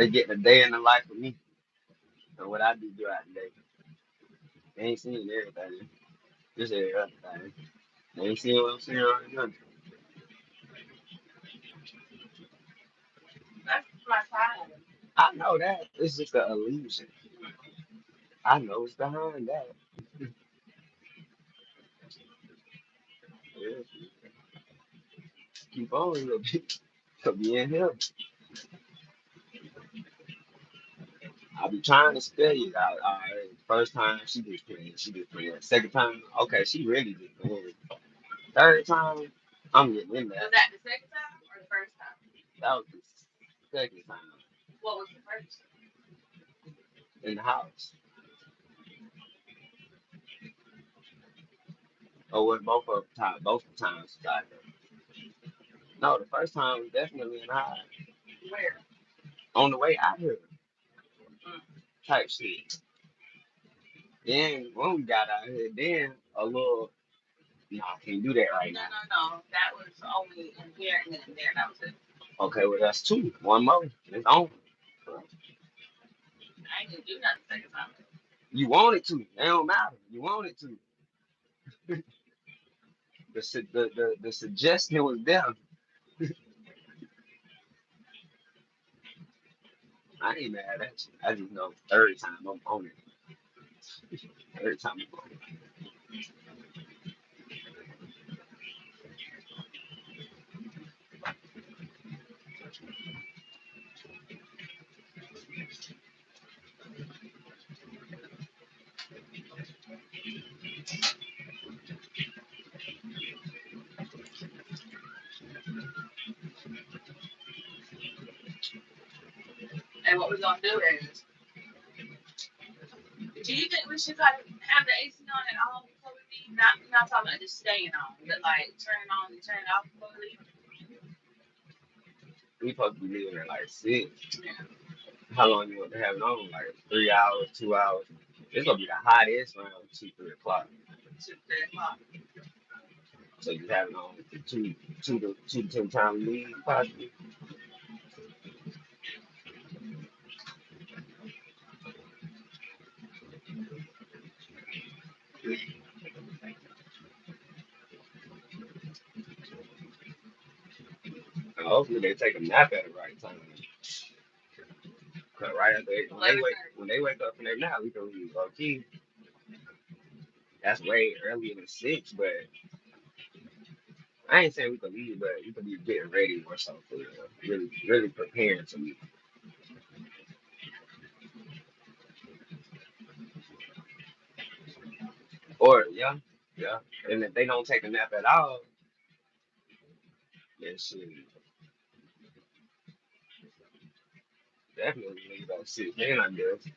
They get the day in the life of me and what I do throughout the day. They ain't seeing everything. Just every other thing. They ain't seeing what I'm seeing right now. That's my time. I know that. It's just an illusion. I know it's behind that. Yeah, keep on a little bit. To be in here. I be trying to spell it out. All right, first time she just playing. She just playing. Second time, okay, she really just playing. Third time, I'm getting in Was there. that the second time or the first time? That was the second time What was the first? in the house. Oh, was both of time, both the times out there. No, the first time was definitely in the house. Where? On the way out here, Mm. type shit. Then when we got out here, then a little. No, I can't do that right No, now. no, no. That was only in here and then in there. That was it. Okay, well that's two. One more. It's on. I didn't do nothing the second time. You want it to. It don't matter. You want it to. The suggestion was there. I ain't mad at you. I just know every time I'm on it. Every time I'm on it. And what we're gonna do is, do you think we should like have the AC on at all before we leave? Not talking about just staying on, but like turn it on and turn it off before we leave. We supposed to be leaving at like 6. Yeah. How long you want to have it on? Like 3 hours, 2 hours. It's gonna be the hottest around 2, 3 o'clock. 2, 3 o'clock. So you have it on for two to 10 time leave possibly. And hopefully they take a nap at the right time. Cause right after when they wake up from their nap, we can leave low key. That's way earlier than 6, but I ain't saying we could leave, but we could be getting ready or something for really, really preparing to leave. Or yeah, yeah. And if they don't take a nap at all, then shit, definitely leave at 6. Then I guess.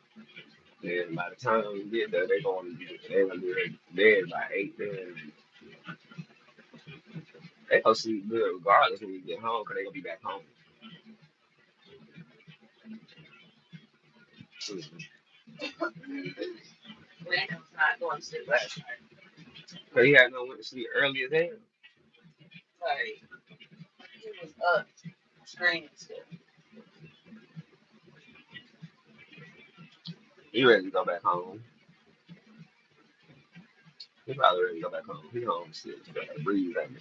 Then by the time we get there, they gonna be ready to bed by 8. Then they gonna sleep good regardless when we get home, cause they gonna be back home. Randall's not going to sleep last night. Cause he had no went to sleep early as hell. Like he was up screaming still. He ready to go back home. He probably ready to go back home. He home still. He gotta breathe at me.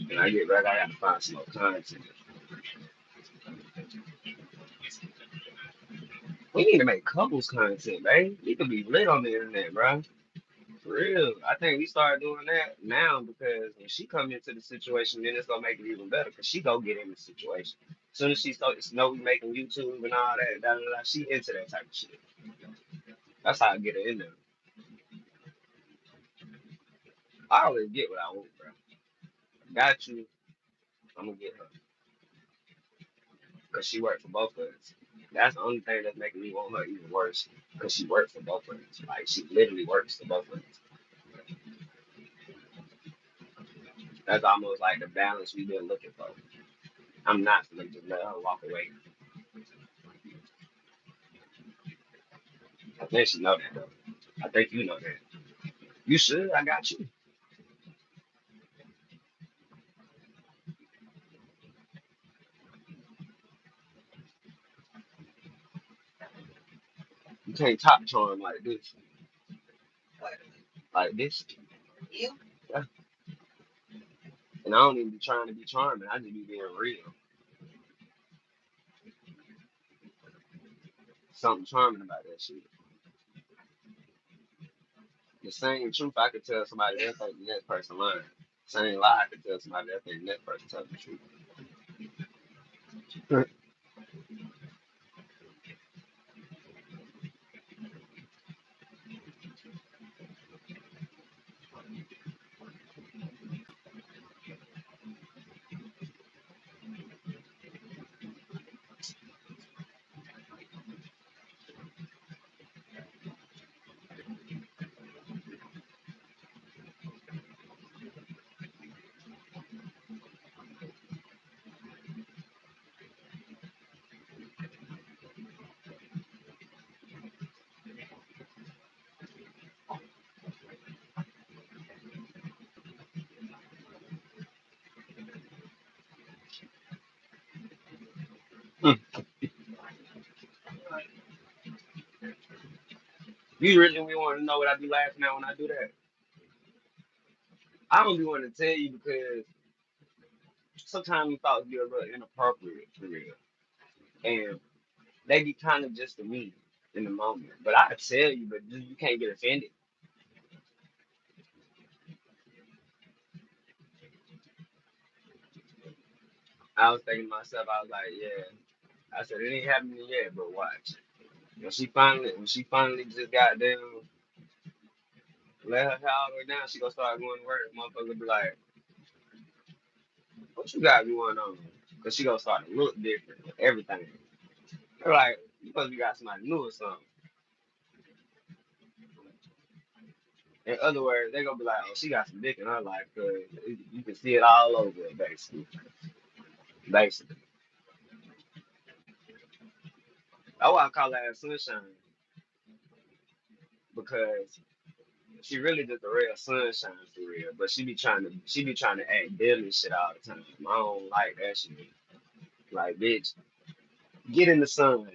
When I get back, I gotta find some more content. We need to make couples content, man. We could be lit on the internet, bro. For real. I think we start doing that now because when she come into the situation, then it's gonna make it even better because she go get in the situation. Soon as she started know we making YouTube and all that, da, da, da, she into that type of shit. That's how I get her in there. I always get what I want, bro. Got you. I'm gonna get her because she worked for both of us. That's the only thing that's making me want her even worse because she worked for both of us. Like she literally works for both of us. That's almost like the balance we've been looking for. I'm not gonna just let her walk away. I think she know that though. I think you know that. You should. I got you. You can't top charm like this. Like this. Yeah. And I don't even be trying to be charming. I just be being real. Something charming about that shit. The same truth I could tell somebody that think the next person lying. Same lie I could tell somebody that think the next person telling the truth. You really want to know what I be laughing at when I do that? I don't be wanting to tell you because sometimes thoughts be a little inappropriate for real. And they be kind of just to me in the moment. But I tell you, but you can't get offended. I was thinking to myself, I was like, yeah. I said it ain't happening yet, but watch. When she finally just got down, let her hair all the way down, she gonna start going to work. Motherfucker be like, what you got going on? Cause she gonna start to look different, everything. They're like, you supposed to be got somebody new or something. In other words, they gonna be like, oh, she got some dick in her life, cause you can see it all over it, basically. Basically. That's why I call her sunshine, because she really just a real sunshine for real. But she be trying to act dead and shit all the time. I don't like that shit. Like, bitch, get in the sun.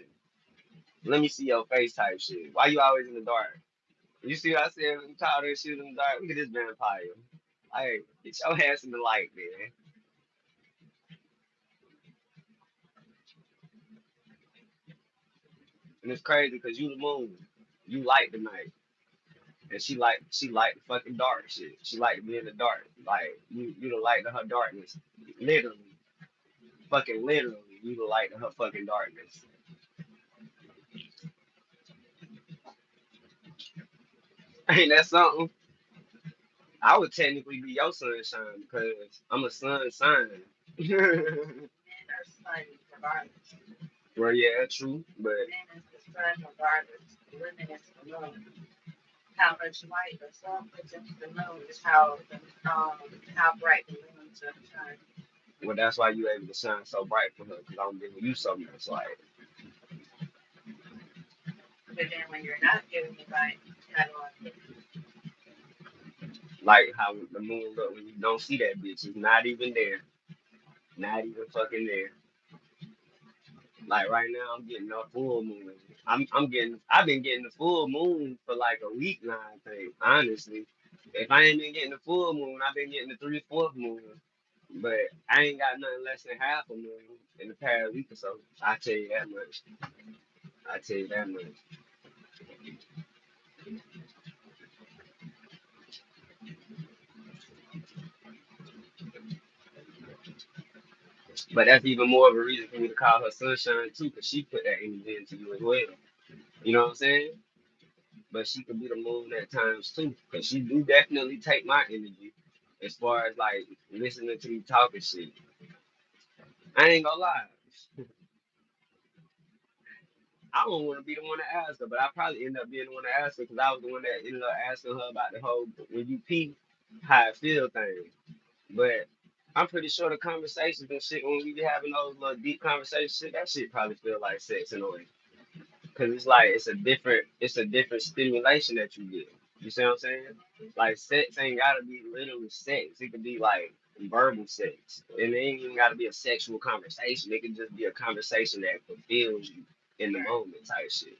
Let me see your face type shit. Why you always in the dark? You see what I said when you called her shit in the dark? Look at this vampire. Like, get your ass in the light, man. And it's crazy because you the moon. You light the night. And she like the fucking dark shit. She like to be in the dark. Like you the light of her darkness. Literally. Fucking literally, you the light of her fucking darkness. Ain't that something? I would technically be your sunshine because I'm a sun sign. Well, yeah, true, but well, that's why you able to shine so bright for her because I'm giving you so much light. Like how the moon look when you don't see that bitch. It's not even there. Not even fucking there. Like right now, I'm getting a full moon. I've been getting the full moon for like a week now, I think, honestly. If I ain't been getting the full moon, I've been getting the 3/4 moon. But I ain't got nothing less than half a moon in the past week or so. I tell you that much. I tell you that much. But that's even more of a reason for me to call her sunshine too, because she put that energy into you as well. You know what I'm saying? But she could be the moon at times too, because she do definitely take my energy as far as like listening to me talking shit. I ain't gonna lie. I don't want to be the one to ask her, but I probably end up being the one to ask her because I was the one that ended up asking her about the whole when you pee, how it feel thing. But I'm pretty sure the conversations and shit when we be having those little deep conversations, shit, that shit probably feel like sex in a way. Cause it's like it's a different stimulation that you get. You see what I'm saying? Like sex ain't gotta be literally sex. It could be like verbal sex. And it ain't even gotta be a sexual conversation. It could just be a conversation that fulfills you in the moment type shit.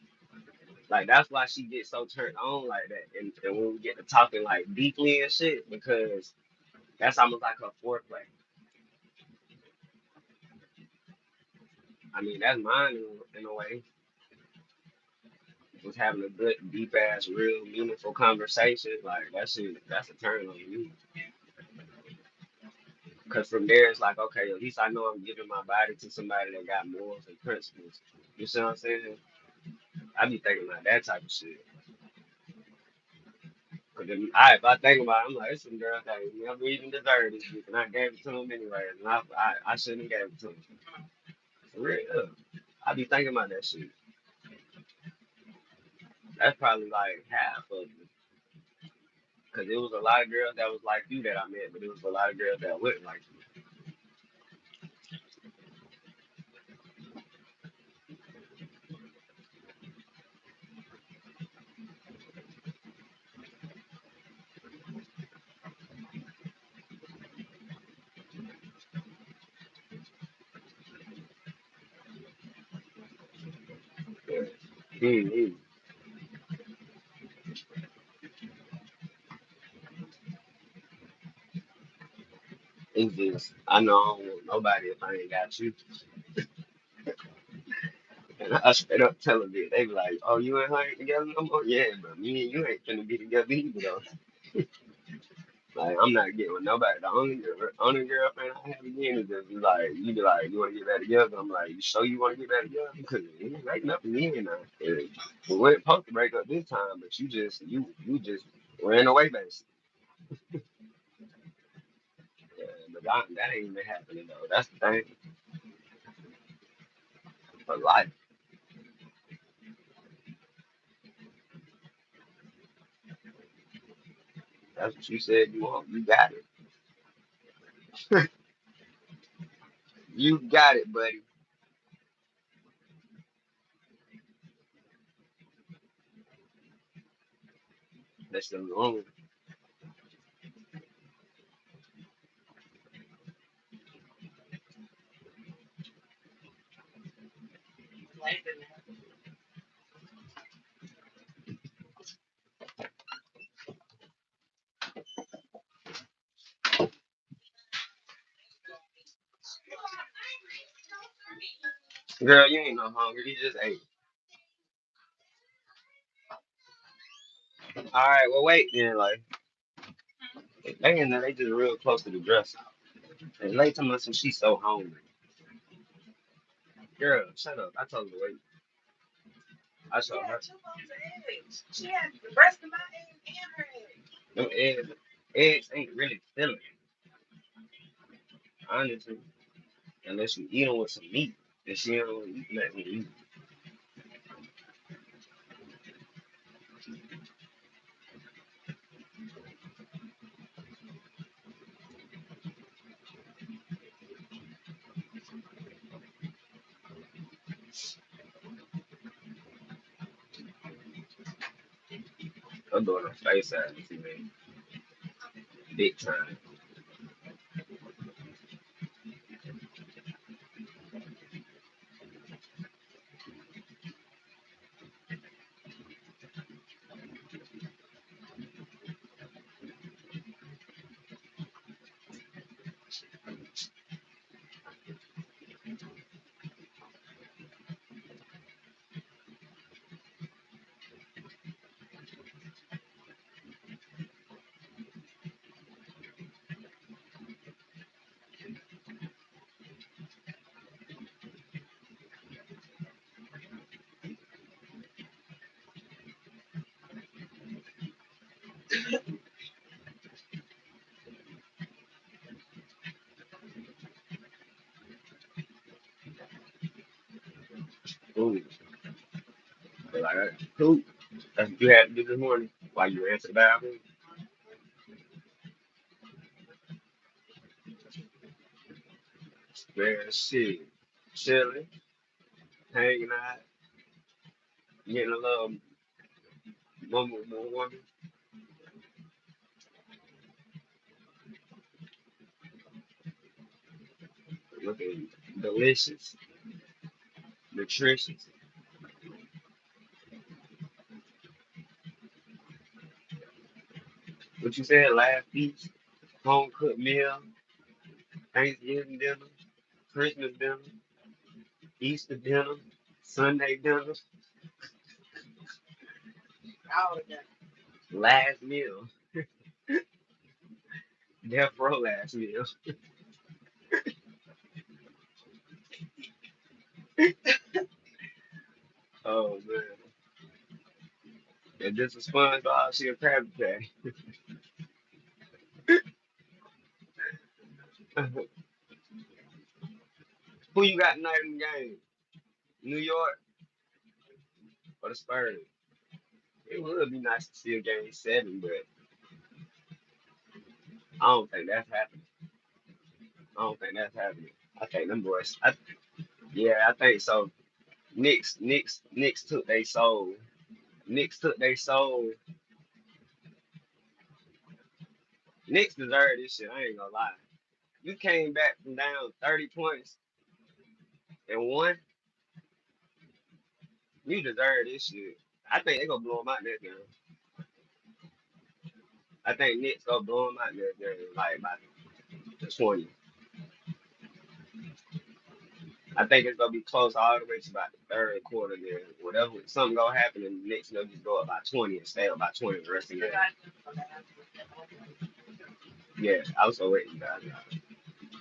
Like that's why she gets so turned on like that. And when we get to talking like deeply and shit, because that's almost like her foreplay. I mean, that's mine in a way. Was having a good, deep ass, real, meaningful conversation. Like that shit, that's a turn on you. Cause from there, it's like, okay, at least I know I'm giving my body to somebody that got morals and principles. You see what I'm saying? I be thinking about that type of shit. Cause if I think about it, I'm like, there's some girls that never even deserve this shit, and I gave it to them anyway, and I shouldn't have gave it to them. For real. I be thinking about that shit. That's probably like half of it. Cause it was a lot of girls that was like you that I met, but it was a lot of girls that wasn't like you. Yeah. Mm-hmm. It's just, I know I don't want nobody if I ain't got you. And I straight up tell them that. They be like, oh, you and her ain't together no more? Yeah, but me and you ain't finna be together either, though. Like, I'm not getting with nobody. The only girlfriend I have again is just be like, you be like, you wanna get back together? I'm like, you sure you wanna get back together? Because it ain't breaking up again now. And we weren't supposed to break up this time, but you just ran away, basically. Yeah, but that ain't even happening, though. That's the thing for life. That's what you said you want. You got it. You got it, buddy. That's the wrong. Girl, you ain't no hungry. You just ate. All right, well, wait then. Like, they in there, they just real close to the dresser. And late to some she's so hungry. Girl, shut up. I told her to wait. I saw her. She had the rest of my eggs and her eggs. Them eggs ain't really filling, honestly. Unless you eat them with some meat. And she don't eat nothing to eat. I'm doing a face ass, man. Big time. Ooh, but like, cool. That's what you had to do this morning while you answer the bathroom. Man, shit. Chilling, hanging out, getting a little more woman, looking delicious, nutritious. What you said, last feast, home cooked meal, Thanksgiving dinner, Christmas dinner, Easter dinner, Sunday dinner, All of that. last meal, death row last meal. Oh man, and this is SpongeBob, she a Krabby Patty. Who you got tonight in the game? New York or the Spurs? It would be nice to see a game 7, but I don't think that's happening. I don't think that's happening. I think them boys. Yeah, I think so. Knicks took they soul. Knicks took they soul. Knicks deserve this shit. I ain't gonna lie. You came back from down 30 points and won. You deserve this shit. I think they gonna blow them out next game. I think Knicks gonna blow them out next game, like by 20. I think it's gonna be close all the way to about the third quarter. There, whatever, something gonna happen, and the Knicks gonna just go up by 20 and stay up by 20 the rest of the game. Yeah, I was so waiting, guys.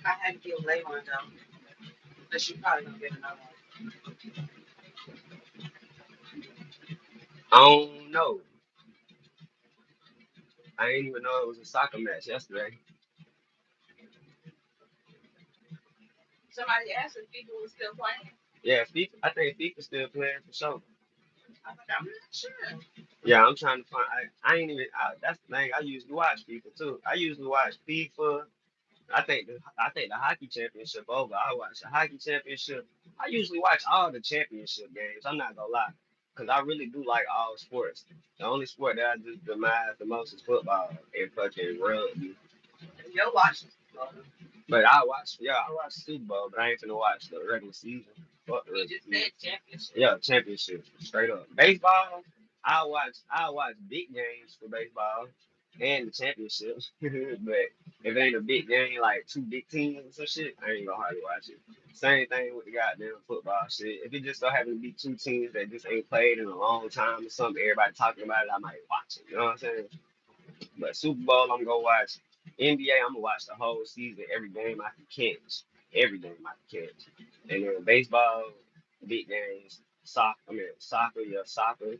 I had to give Lay one though, but she probably gonna get another I don't know. I didn't even know it was a soccer match yesterday. Somebody asked if people were still playing. Yeah, FIFA, I think FIFA still playing for sure. I'm not sure. Yeah, I'm trying to find. I ain't even. That's the thing. I usually watch FIFA too. I usually watch FIFA. I think the hockey championship over. I watch the hockey championship. I usually watch all the championship games. I'm not gonna lie, cause I really do like all sports. The only sport that I just admire the most is football and fucking rugby. You'll watch it. But I watch the Super Bowl, but I ain't finna watch the regular season. Fuck the You regular just season. said championship. Yeah, championship, straight up. Baseball, I watch big games for baseball and the championships. But if it ain't a big game like two big teams or some shit, I ain't gonna hardly watch it. Same thing with the goddamn football shit. If it just so happen to be two teams that just ain't played in a long time or something, everybody talking about it, I might watch it. You know what I'm saying? But Super Bowl, I'm gonna watch. NBA, I'm gonna watch the whole season, every game I can catch, every game I can catch. And then baseball, big games, soccer, yeah, soccer.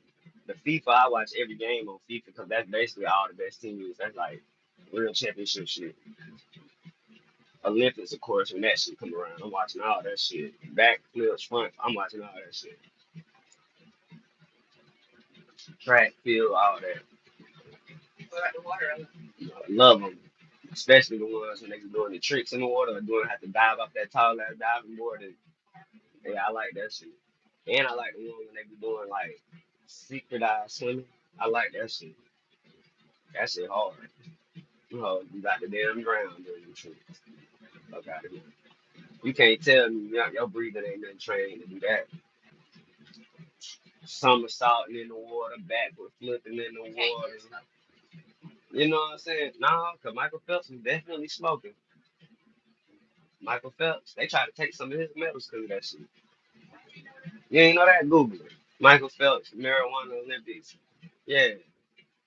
The FIFA, I watch every game on FIFA because that's basically all the best teams. That's like real championship shit. Olympics, of course, when that shit come around, I'm watching all that shit. Backflips, front, I'm watching all that shit. Track, field, all that. What about the water? Love them. Especially the ones when they be doing the tricks in the water or doing have to dive off that tall ass diving board. And, yeah, I like that shit. And I like the one when they be doing like secret eye swimming. I like that shit. That shit hard. You know, you got the damn ground doing the tricks. Fuck out of here. You can't tell me your breathing ain't been trained to do that. Somersaulting in the water, backward flipping in the water. You know what I'm saying? No, because Michael Phelps was definitely smoking. Michael Phelps, they tried to take some of his medals because of that shit. You ain't know that? Google it. Michael Phelps, marijuana Olympics. Yeah,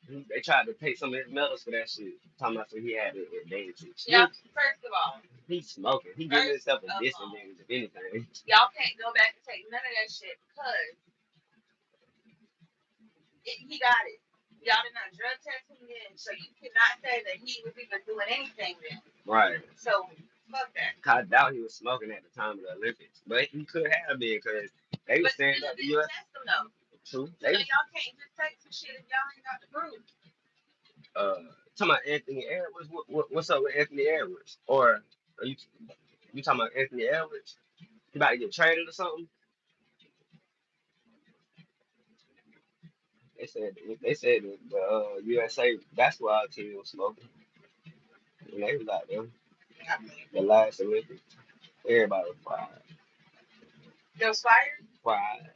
they tried to take some of his medals for that shit. Talking about so he had it at dances. Yeah, first of all, He's smoking. He giving himself a disadvantage, if anything. y'all can't go back and take none of that shit because he got it. Y'all did not drug test him then, so you cannot say that he was even doing anything then. Right. So fuck that. I doubt he was smoking at the time of the Olympics, but he could have been because they were But saying still that the didn't U.S. test him though. True. So y'all can't just take some shit if y'all ain't got the proof. Talking about Anthony Edwards. What's up with Anthony Edwards? Or are you talking about Anthony Edwards? He about to get traded or something? They said the USA basketball team was smoking when they was out there. The last Olympics, everybody was fried. They was fired? Fried.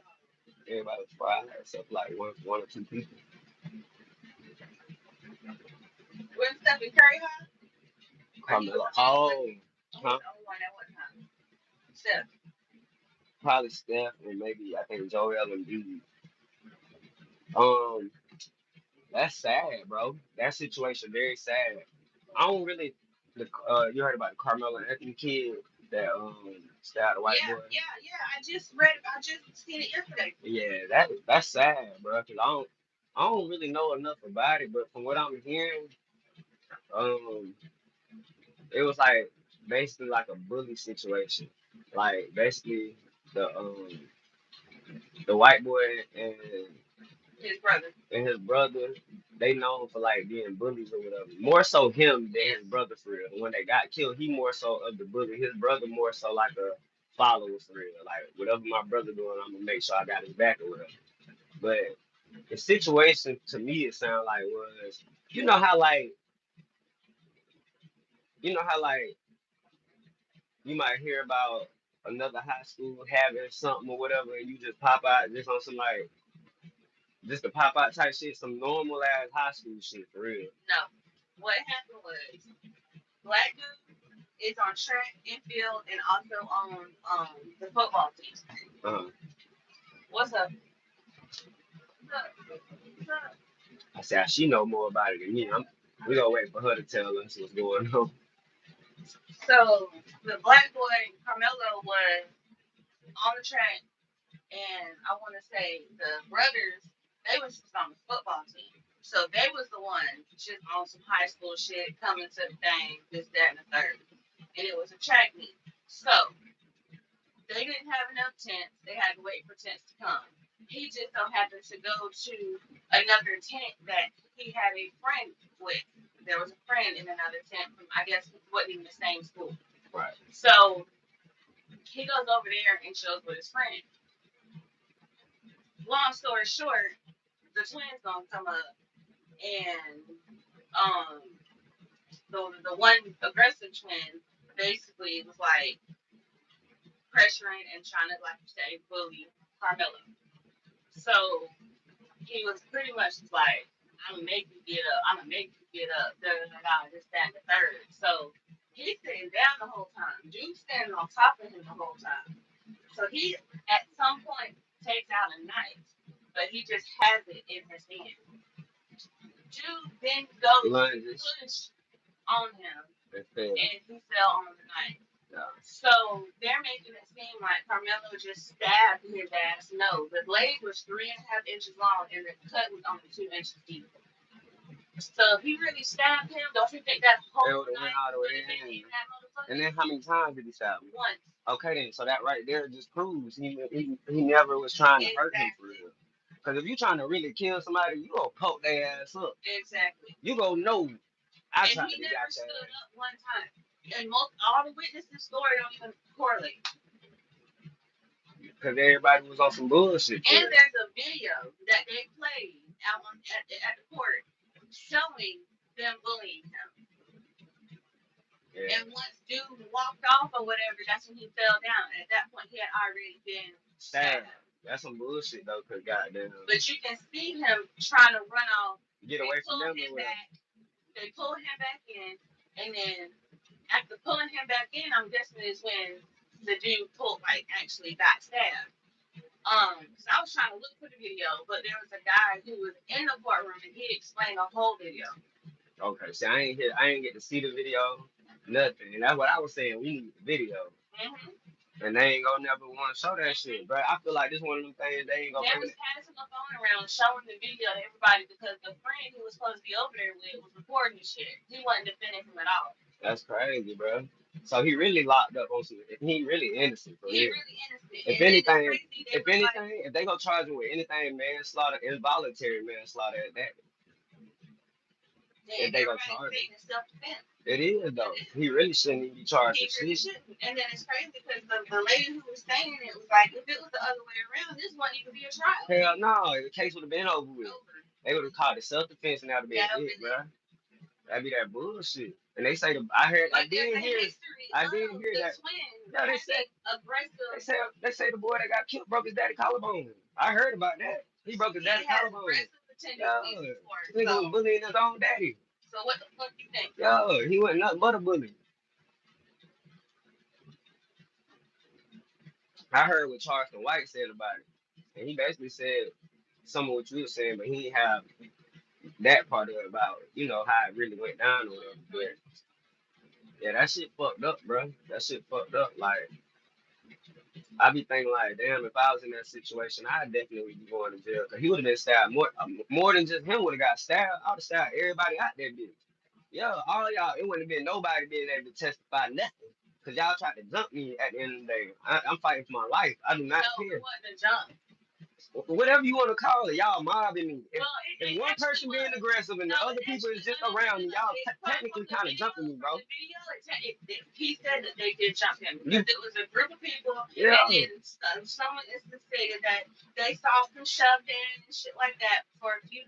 Everybody was fried except like one or two people. When Stephen Curry high? Carmelo. Oh, huh? Oh, one at one time. Steph. Probably Steph and maybe I think Joel Embiid. Um, that's sad, bro. That situation very sad. I don't really. You heard about the Carmelo Anthony kid that stabbed a white boy. Yeah. I just read it. I just seen it yesterday. Yeah, that's sad, bro. Cause I don't really know enough about it, but from what I'm hearing, um, it was like basically like a bully situation. Like basically the um the white boy and His brother. his brother, they known for like being bullies or whatever. More so him than his brother for real. When they got killed, he more so of the bully. His brother more so like a follower for real. Like whatever my brother doing, I'm gonna make sure I got his back or whatever. But the situation to me it sounded like was you know how like you know how you might hear about another high school having something or whatever and you just pop out just on some like just the pop out type shit, some normal ass high school shit for real. No. What happened was black dude is on track and field and also on the football team. Uh-huh. What's up? What's up? I said she know more about it than me. We gonna wait for her to tell us what's going on. So the black boy Carmelo was on the track, and I want to say the brothers they was just on the football team. So they was the ones just on some high school shit coming to the thing, this, that, and the third. And it was a track meet. So they didn't have enough tents. They had to wait for tents to come. He just so happened to go to another tent that he had a friend with. There was a friend in another tent from, I guess, wasn't even the same school. Right. So he goes over there and shows with his friend. Long story short, the twins gonna come up and um the one aggressive twin basically was like pressuring and trying to, like you say, bully Carmelo. So he was pretty much like, I'm gonna make you get up, I'm gonna make you get up, da da da, this, that, and the third. So he's sitting down the whole time. Dude's standing on top of him the whole time. So he at some point takes out a knife, but he just has it in his hand. Dude then goes to push on him and he fell on the knife. Yeah. So they're making it seem like Carmelo just stabbed his ass. No, the blade was 3.5 inches long and the cut was only 2 inches deep. So if he really stabbed him, don't you think that whole knife would have been in that motherfucker? And then how many times did he stab him? Once. Okay then, so that right there just proves he never was trying to hurt him for real. Because if you trying to really kill somebody, you gonna poke their ass up. Exactly. You gonna know. And he never stood up one time. And all the witnesses' story don't even correlate. Because everybody was on some bullshit. And there's a video that they played out at the court showing them bullying him. Yeah. And once dude walked off or whatever, that's when he fell down. At that point, he had already been stabbed. That's some bullshit though, cause goddamn. But you can see him trying to run off. Get away from them. They pull him back in, and then after pulling him back in, I'm guessing is when the dude actually got stabbed. So I was trying to look for the video, but there was a guy who was in the courtroom and he explained the whole video. Okay, see, I ain't get to see the video, nothing, and that's what I was saying. We need the video. Mm-hmm. And they ain't gonna never want to show that shit, bro. I feel like this one of them things they ain't gonna They bring was it. passing the phone around, showing the video to everybody because the friend who was supposed to be over there with was recording the shit. He wasn't defending him at all. That's crazy, bro. So he really locked up on some. He really innocent for He real. really innocent. If And then it's anything, crazy. They if was like, anything, if they gonna charge him with anything, manslaughter, involuntary manslaughter, at that, man, if they gonna everybody's charge him, saying it's self defense. it is It though. is. He really shouldn't even be charged He with really shit. shouldn't. And then it's crazy because the lady who was saying it was like, if it was the other way around, this wouldn't even be a trial. Hell no, the case would have been over with. Over. They would have called it self defense and that'd have been That would it, be bro. it. That'd be that bullshit. And they say I heard, But there's a history I of did hear the that. twins Yeah, having aggressive. they say the boy that got killed broke his daddy collarbone. I heard about that. He broke his daddy He has collarbone. aggressive Yeah, tendencies before. this nigga was bullying his own daddy. So what the fuck you think? Yo, he wasn't nothing but a bully. I heard what Charleston White said about it, and he basically said some of what you were saying, but he didn't have that part of it about how it really went down or whatever. But yeah, that shit fucked up, bro. That shit fucked up. Like I be thinking like, damn, if I was in that situation, I'd definitely be going to jail. Cause he would have been stabbed more than just him would have got stabbed. I would have stabbed everybody out there, bitch. Yeah, all y'all, it wouldn't have been nobody being able to testify nothing. Cause y'all tried to jump me at the end of the day. I'm fighting for my life. I do not No, care. it wasn't a jump. Whatever you want to call it, y'all mobbing me. If, Well, if one person being aggressive and no, the other people is just around me, y'all technically kind of jumping me, bro. The video, he said that they did jump him You, because it was a group of people, yeah, and then someone instance stated that they saw him shoved in and shit like that for a few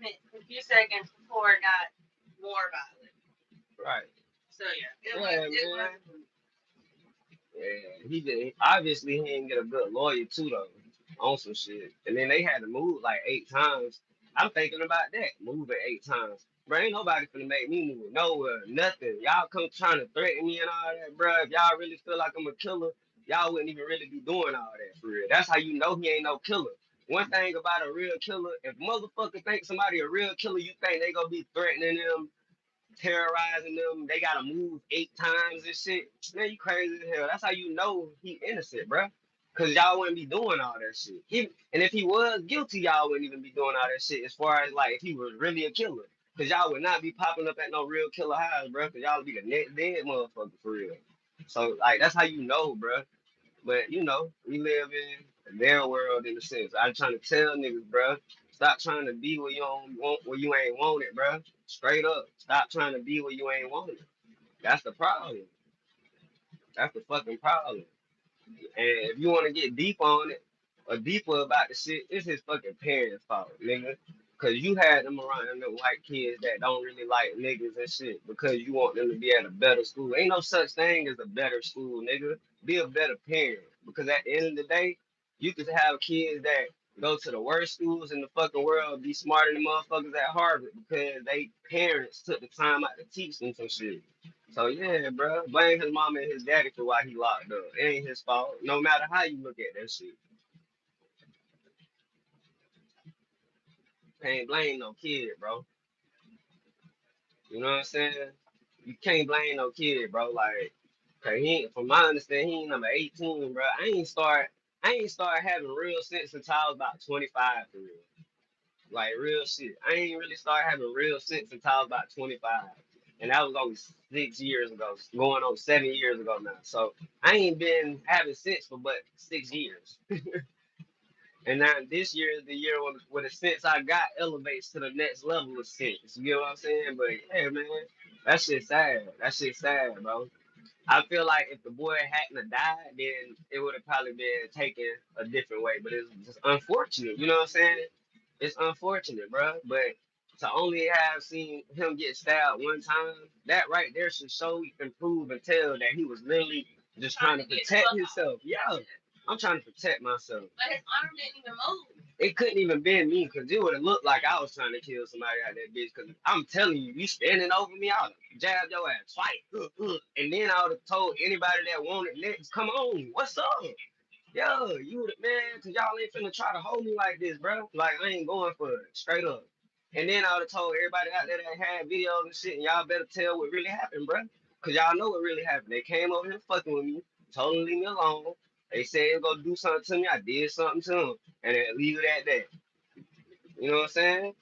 seconds before it got more violent. right. So yeah, Yeah, man. Yeah, he did. Obviously, he didn't get a good lawyer too, though, on some shit. And then they had to move like 8 times. I'm thinking about that, moving 8 times. Bro, ain't nobody finna make me move nowhere, nothing. Y'all come trying to threaten me and all that, bro. If y'all really feel like I'm a killer, y'all wouldn't even really be doing all that for real. That's how you know he ain't no killer. One thing about a real killer, if motherfucker think somebody a real killer, you think they gonna be threatening them, terrorizing them. They gotta move 8 times and shit. Man, you crazy as hell. That's how you know he innocent, bro. Cause y'all wouldn't be doing all that shit. And if he was guilty, y'all wouldn't even be doing all that shit. As far as like if he was really a killer, cause y'all would not be popping up at no real killer house, bro. Cause y'all would be the next dead motherfucker for real. So like that's how you know, bro. But we live in their world in a sense. I'm trying to tell niggas, bro, stop trying to be where you don't want, where you ain't want it, bro. Straight up, stop trying to be where you ain't want it. That's the problem. That's the fucking problem. And if you want to get deep on it or deeper about the shit, it's his fucking parents' fault, nigga. Cause you had them around them white kids that don't really like niggas and shit because you want them to be at a better school. Ain't no such thing as a better school, nigga. Be a better parent. Because at the end of the day, you could have kids that go to the worst schools in the fucking world, be smarter than motherfuckers at Harvard because they parents took the time out to teach them some shit. So yeah, bro, blame his mama and his daddy for why he locked up. It ain't his fault. No matter how you look at that shit, can't blame no kid, bro. You know what I'm saying? You can't blame no kid, bro. Like, cause from my understanding, he ain't number 18, bro. I ain't start having real sense until I was about 25 for real. Like real shit. I ain't really start having real sense until I was about 25. And that was only 6 years ago, going on 7 years ago now. So I ain't been having sense for but 6 years. And now this year is the year when the sense I got elevates to the next level of sense. You get what I'm saying? But yeah, man, that shit sad. That shit sad, bro. I feel like if the boy hadn't have died, then it would have probably been taken a different way. But it's just unfortunate. You know what I'm saying? It's unfortunate, bro. But to only have seen him get stabbed one time, that right there should show and prove and tell that he was literally just trying to protect himself. Yeah, I'm trying to protect myself. But his arm didn't even move. It couldn't even been me because it would have looked like I was trying to kill somebody out that bitch. Because I'm telling you, you standing over me, I would have jabbed your ass twice. And then I would have told anybody that wanted next, come on, what's up? Yo, you the man, cause y'all ain't finna try to hold me like this, bro. Like I ain't going for it, straight up. And then I would have told everybody out there that had videos and shit, and y'all better tell what really happened, bro. Cause y'all know what really happened. They came over here fucking with me, told them to leave me alone. They said they gonna do something to me. I did something to them, and then leave it at that. You know what I'm saying?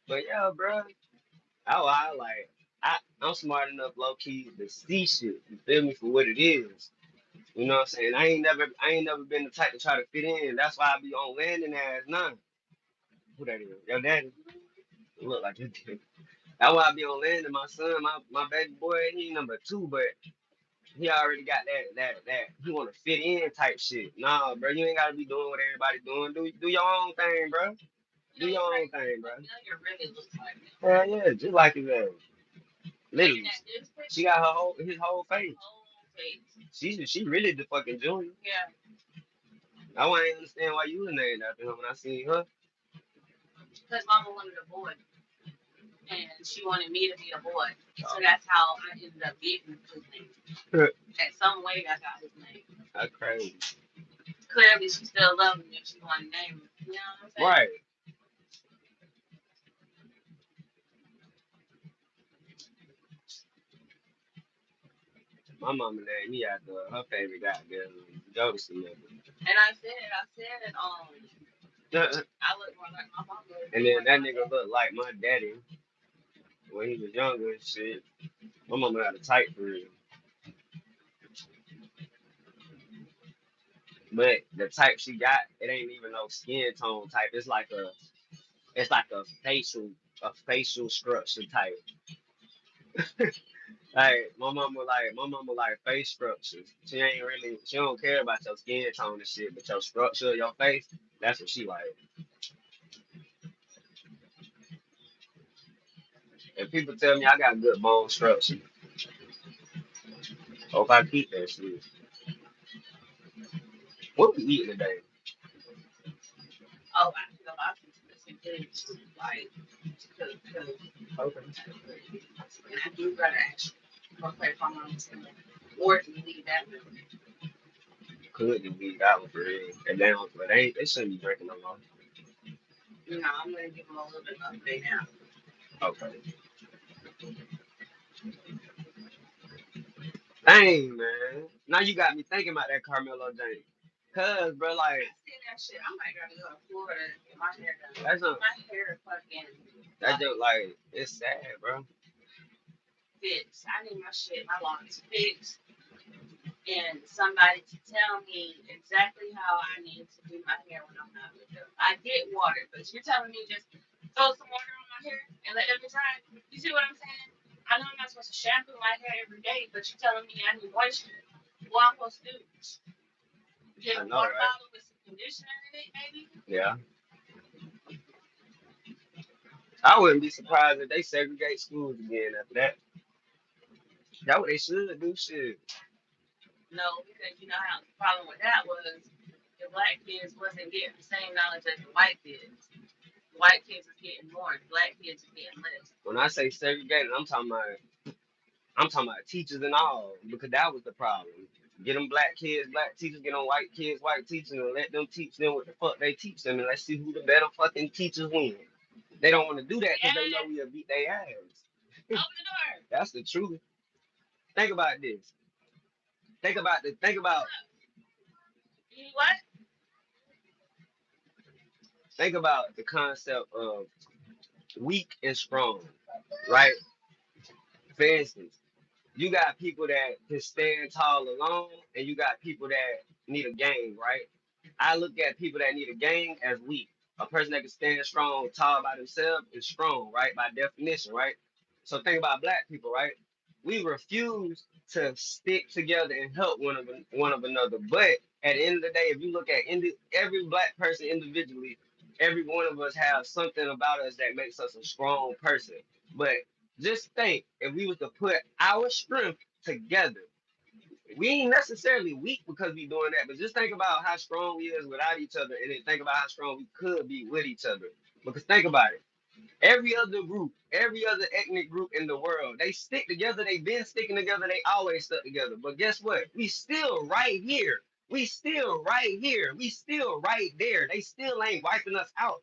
But yeah, bro, I like I'm smart enough, low key, to see shit. You feel me for what it is. You know what I'm saying? I ain't never been the type to try to fit in. That's why I be on landing ass now. Who that is? Your daddy? It look like your daddy. That's why I be on landing. My son, my baby boy, he number 2, but he already got that he wanna fit in type shit. Nah, bro, you ain't gotta be doing what everybody doing. Do your own thing, bro. Do your own thing, bro. Really looks like him. Hell yeah, just like his ass. Looking Literally. at this She picture, got his whole face. whole face. She really the fucking junior. Yeah, I ain't understand why you was named after him when I seen her. because mama wanted a boy, and she wanted me to be a boy. So that's how I ended up getting his name. At some way, I got his name. That's crazy. Clearly, she still loved me if she wanted to name him. You know what I'm saying? Right. My mama named me after her favorite goddamn Jodeci member. And I look more like my mama. And then that nigga looked like my daddy when he was younger and shit. My mama had a type for real. But the type she got, it ain't even no skin tone type. It's like a facial structure type. Like my mama like face structures. She don't care about your skin tone and shit, but your structure of your face, that's what she like. And people tell me I got good bone structure. Hope I keep that shit. What we eating today? Oh, I feel I can listen to like cause Okay. and I do gotta actually go play for my team. Or to leave that room. Could be that one for real. And they don't, but they shouldn't be drinking no more. You know, I'm gonna give them a little bit of update now. Okay. Dang, man. Now you got me thinking about that Carmelo James. Cause, bro, like, I see that shit. I might gotta go to Florida and get my hair done. that's a, My hair fucking that's just like, it's sad, bro. fixed. I need my shit, my locks fixed. And somebody to tell me exactly how I need to do my hair when I'm not with them. I get water, but you're telling me just throw some water on my hair and let it dry. You see what I'm saying? I know I'm not supposed to shampoo my hair every day, but you're telling me I need moisture. What I'm supposed to do? Get I a know, water right? bottle with some conditioner in it, maybe? Yeah. I wouldn't be surprised if they segregate schools again after that. That's what they should do, shit. No, because you know how the problem with that was the black kids wasn't getting the same knowledge as the white kids. White kids was getting more, the black kids was getting less. When I say segregated, I'm talking about teachers and all, because that was the problem. Get them black kids, black teachers, get them white kids, white teachers, and let them teach them what the fuck they teach them, and let's see who the better fucking teachers win. They don't want to do that because they know Yes, we'll beat their ass. open the door. That's the truth. Think about this. Think about You what? think about the concept of weak and strong, right? For instance, you got people that can stand tall alone, and you got people that need a gang, right? I look at people that need a gang as weak. A person that can stand strong, tall by themselves is strong, right? By definition, right? So think about black people, right? We refuse to stick together and help one of another. But at the end of the day, if you look at every black person individually, every one of us have something about us that makes us a strong person. But just think if we was to put our strength together, we ain't necessarily weak because we doing that, but just think about how strong we is without each other, and then think about how strong we could be with each other. Because think about it. Every other group, every other ethnic group in the world, they stick together. They've been sticking together. They always stuck together. But guess what? We still right here. We still right here. We still right there. They still ain't wiping us out.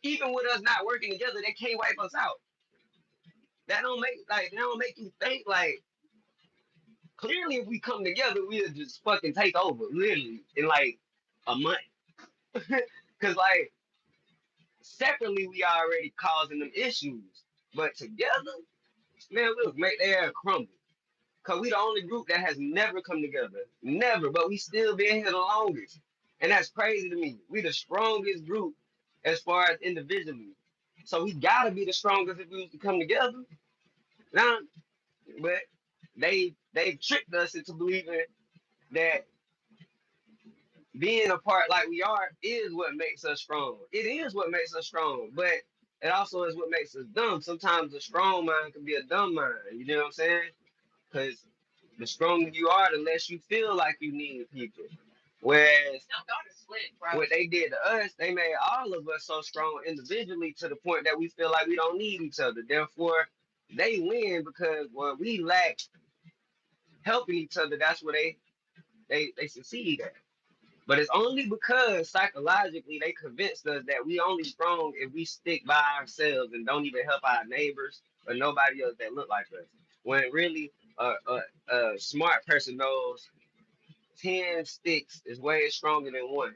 Even with us not working together, they can't wipe us out. That don't make you think like, Clearly, if we come together, we'll just fucking take over, literally, in like a month. Cause like separately, we already causing them issues, but together, man, we'll make their ass crumble. Cause we the only group that has never come together, never. But we still been here the longest, and that's crazy to me. We the strongest group as far as individually, so we gotta be the strongest if we was to come together. Now, but they tricked us into believing that being apart like we are is what makes us strong. It is what makes us strong, but it also is what makes us dumb. Sometimes a strong mind can be a dumb mind. You know what I'm saying? Because the stronger you are, the less you feel like you need people. Whereas what they did to us, they made all of us so strong individually to the point that we feel like we don't need each other. Therefore, they win because when we lack helping each other, that's where they succeed at. But it's only because psychologically they convinced us that we only strong if we stick by ourselves and don't even help our neighbors or nobody else that look like us. When really a smart person knows 10 sticks is way stronger than one.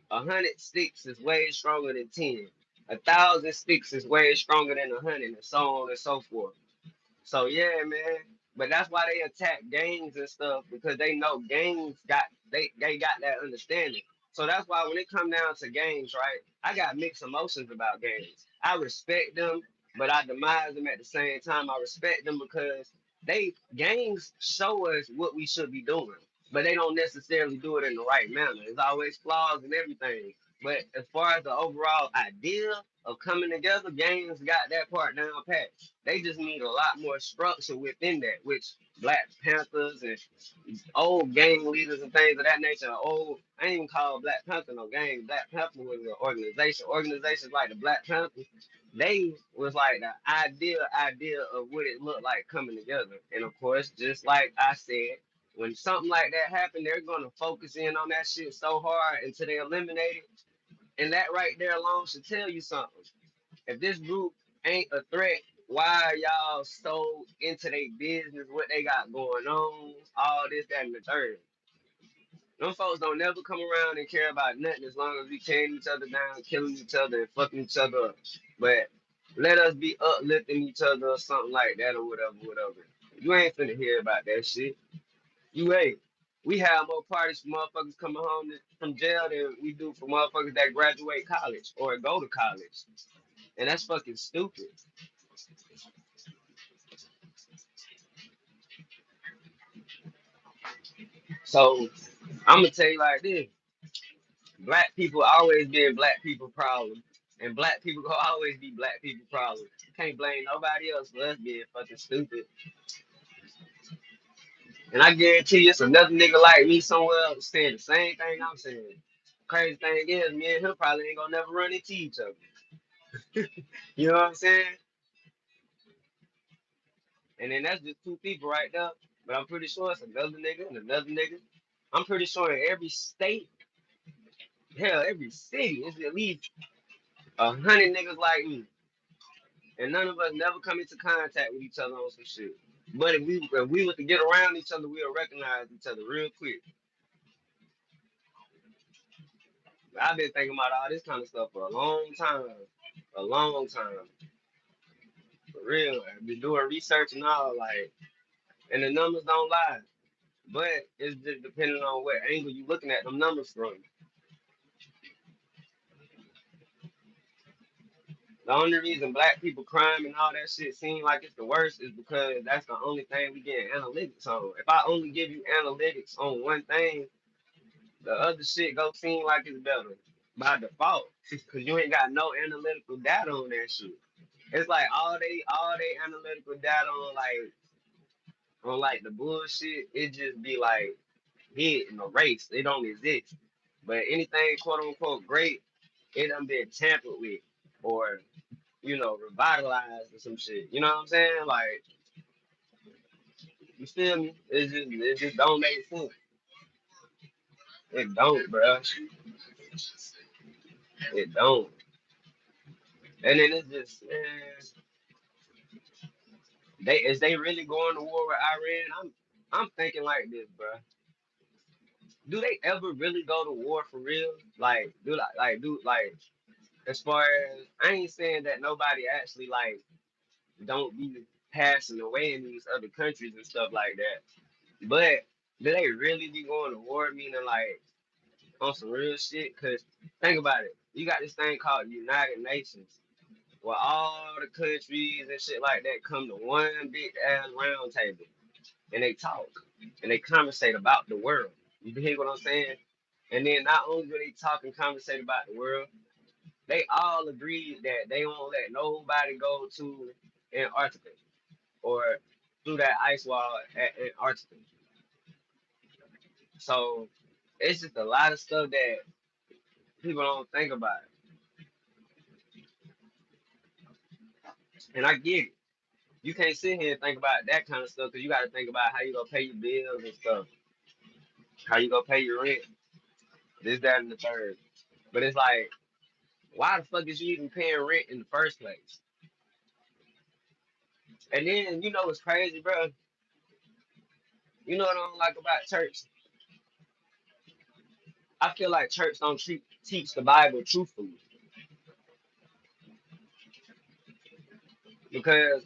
100 sticks is way stronger than 10. 1,000 sticks is way stronger than 100, and so on and so forth. So yeah, man. But that's why they attack gangs and stuff because they know gangs got they got that understanding. So that's why when it come down to gangs, right? I got mixed emotions about gangs. I respect them, but I demise them at the same time. I respect them because they gangs show us what we should be doing, but they don't necessarily do it in the right manner. There's always flaws and everything. But as far as the overall idea of coming together, gangs got that part down pat. They just need a lot more structure within that, which Black Panthers and old gang leaders and things of that nature. Old, I ain't even call Black Panther no gang. Black Panther was an organization. Organizations like the Black Panthers, they was like the idea of what it looked like coming together. And of course, just like I said, when something like that happened, they're gonna focus in on that shit so hard until they eliminate it. And that right there alone should tell you something. If this group ain't a threat, why are y'all so into their business, what they got going on, all this, that, and the third? Them folks don't never come around and care about nothing as long as we tearing each other down, killing each other, and fucking each other up. But let us be uplifting each other or something like that or whatever, whatever. You ain't finna hear about that shit. You ain't. We have more parties for motherfuckers coming home from jail than we do for motherfuckers that graduate college or go to college. And that's fucking stupid. So I'm gonna tell you like this: black people always been black people problem, and black people gonna always be black people problem. You can't blame nobody else for us being fucking stupid. And I guarantee you, it's another nigga like me somewhere else saying the same thing I'm saying. Crazy thing is, me and him probably ain't gonna never run into each other. You know what I'm saying? And then that's just two people right there. But I'm pretty sure it's another nigga and another nigga. I'm pretty sure in every state, hell, every city, it's at least 100 niggas like me. And none of us never come into contact with each other on some shit. But if we were to get around each other, we'll recognize each other real quick. I've been thinking about all this kind of stuff for a long time. A long time. For real. I've been doing research and all, like, and the numbers don't lie. But it's just depending on what angle you looking at them numbers from. The only reason black people crime and all that shit seem like it's the worst is because that's the only thing we get analytics on. If I only give you analytics on one thing, the other shit go seem like it's better by default. Cause you ain't got no analytical data on that shit. It's like all they analytical data on like the bullshit, it just be like hit and erased. They don't exist. But anything quote unquote great, it done been tampered with or revitalized or some shit. You know what I'm saying? Like, you feel me? It just don't make sense. It don't, bro. It don't. And then it's just, man, they really going to war with Iran? I'm thinking like this, bro. Do they ever really go to war for real? Like, do like as far as I ain't saying that nobody actually like don't be passing away in these other countries and stuff like that. But do they really be going to war? Meaning like on some real shit? Cause think about it. You got this thing called United Nations, where all the countries and shit like that come to one big ass round table and they talk and they conversate about the world. You hear what I'm saying? And then not only do they talk and conversate about the world, they all agreed that they won't let nobody go to Antarctica or through that ice wall at Antarctica. So it's just a lot of stuff that people don't think about. And I get it. You can't sit here and think about that kind of stuff because you got to think about how you gonna pay your bills and stuff, how you gonna pay your rent, this, that, and the third. But it's like, why the fuck is you even paying rent in the first place? And then you know what's crazy, bro? You know what I don't like about church? I feel like church don't teach the Bible truthfully because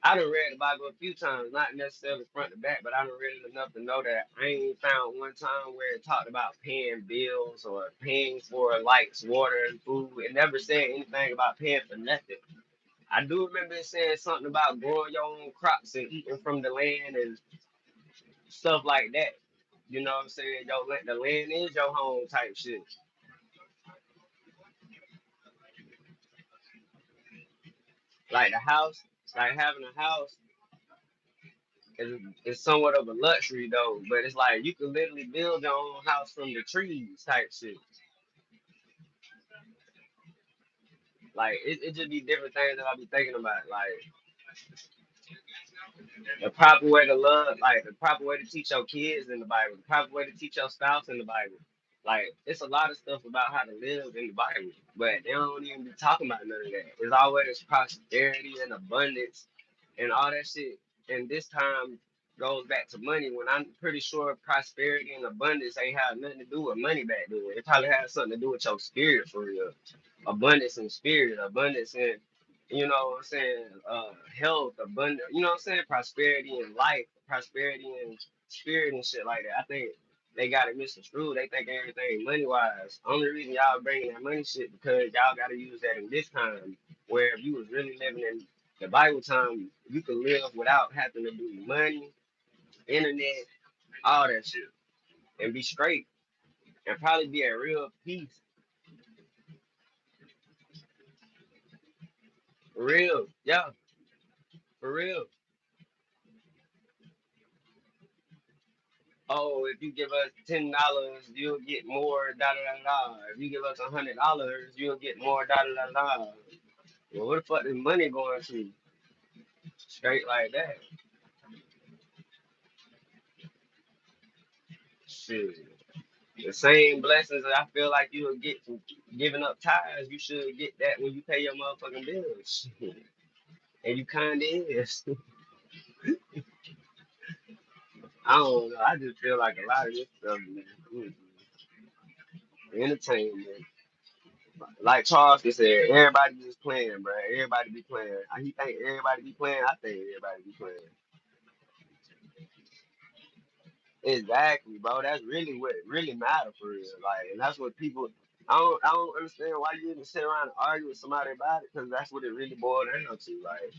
I done read the Bible a few times, not necessarily front to back, but I done read it enough to know that I ain't found one time where it talked about paying bills or paying for lights, water, and food. It never said anything about paying for nothing. I do remember it saying something about growing your own crops and eating from the land and stuff like that. You know what I'm saying? Yo, the land is your home type shit. Like the house, like having a house is somewhat of a luxury though, but it's like you can literally build your own house from the trees type shit. Like it just be different things that I be thinking about. Like the proper way to love, like the proper way to teach your kids in the Bible, the proper way to teach your spouse in the Bible. Like it's a lot of stuff about how to live in the Bible, but they don't even be talking about none of that. It's always prosperity and abundance and all that shit. And this time goes back to money when I'm pretty sure prosperity and abundance ain't have nothing to do with money back then. It probably has something to do with your spirit for real. Abundance in spirit, abundance in you know what I'm saying, health, abundance, you know what I'm saying, prosperity in life, prosperity in spirit and shit like that. I think they got it misconstrued. They think everything money wise. Only reason y'all bringing that money shit because y'all got to use that in this time. Where if you was really living in the Bible time, you could live without having to do money, internet, all that shit, and be straight and probably be at real peace. For real, yeah, for real. Oh, if you give us $10, you'll get more, da da da da. If you give us $100, you'll get more, da da da da. Well, what the fuck is money going to? Straight like that. Shit. The same blessings that I feel like you'll get from giving up tithes, you should get that when you pay your motherfucking bills. And you kinda is. I don't know. I just feel like a lot of this stuff, man. Entertainment. Like Charles said, everybody just playing, bro. Everybody be playing. He think everybody be playing. I think everybody be playing. Exactly, bro. That's really what really matter for real. Like, and that's what people. I don't understand why you even sit around and argue with somebody about it, because that's what it really boiled down to. Like,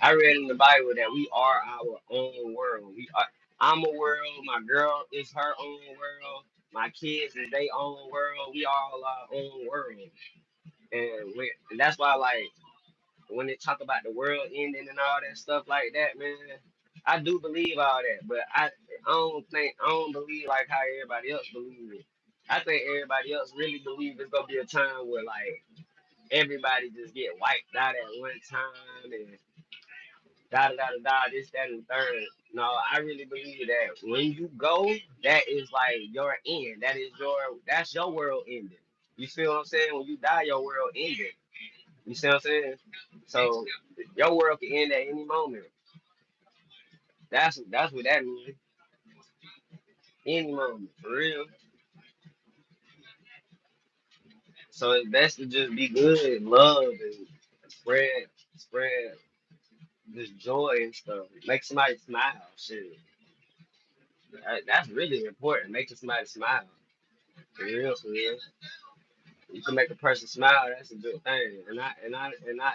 I read in the Bible that we are our own world. We are. I'm a world. My girl is her own world. My kids is their own world. We all our own world, and that's why like when they talk about the world ending and all that stuff like that, man, I do believe all that, but I don't believe like how everybody else believes it. I think everybody else really believe it's gonna be a time where like everybody just get wiped out at one time and da da da da da this that and third. No, I really believe that when you go, that is like your end. That's your world ending. You feel what I'm saying? When you die, your world ending. You see what I'm saying? So your world can end at any moment. That's what that means. Any moment, for real. So it's best to just be good and love and spread this joy and stuff. Make somebody smile. Shit. That's really important. Making somebody smile. For real, for real. You can make a person smile, that's a good thing. And not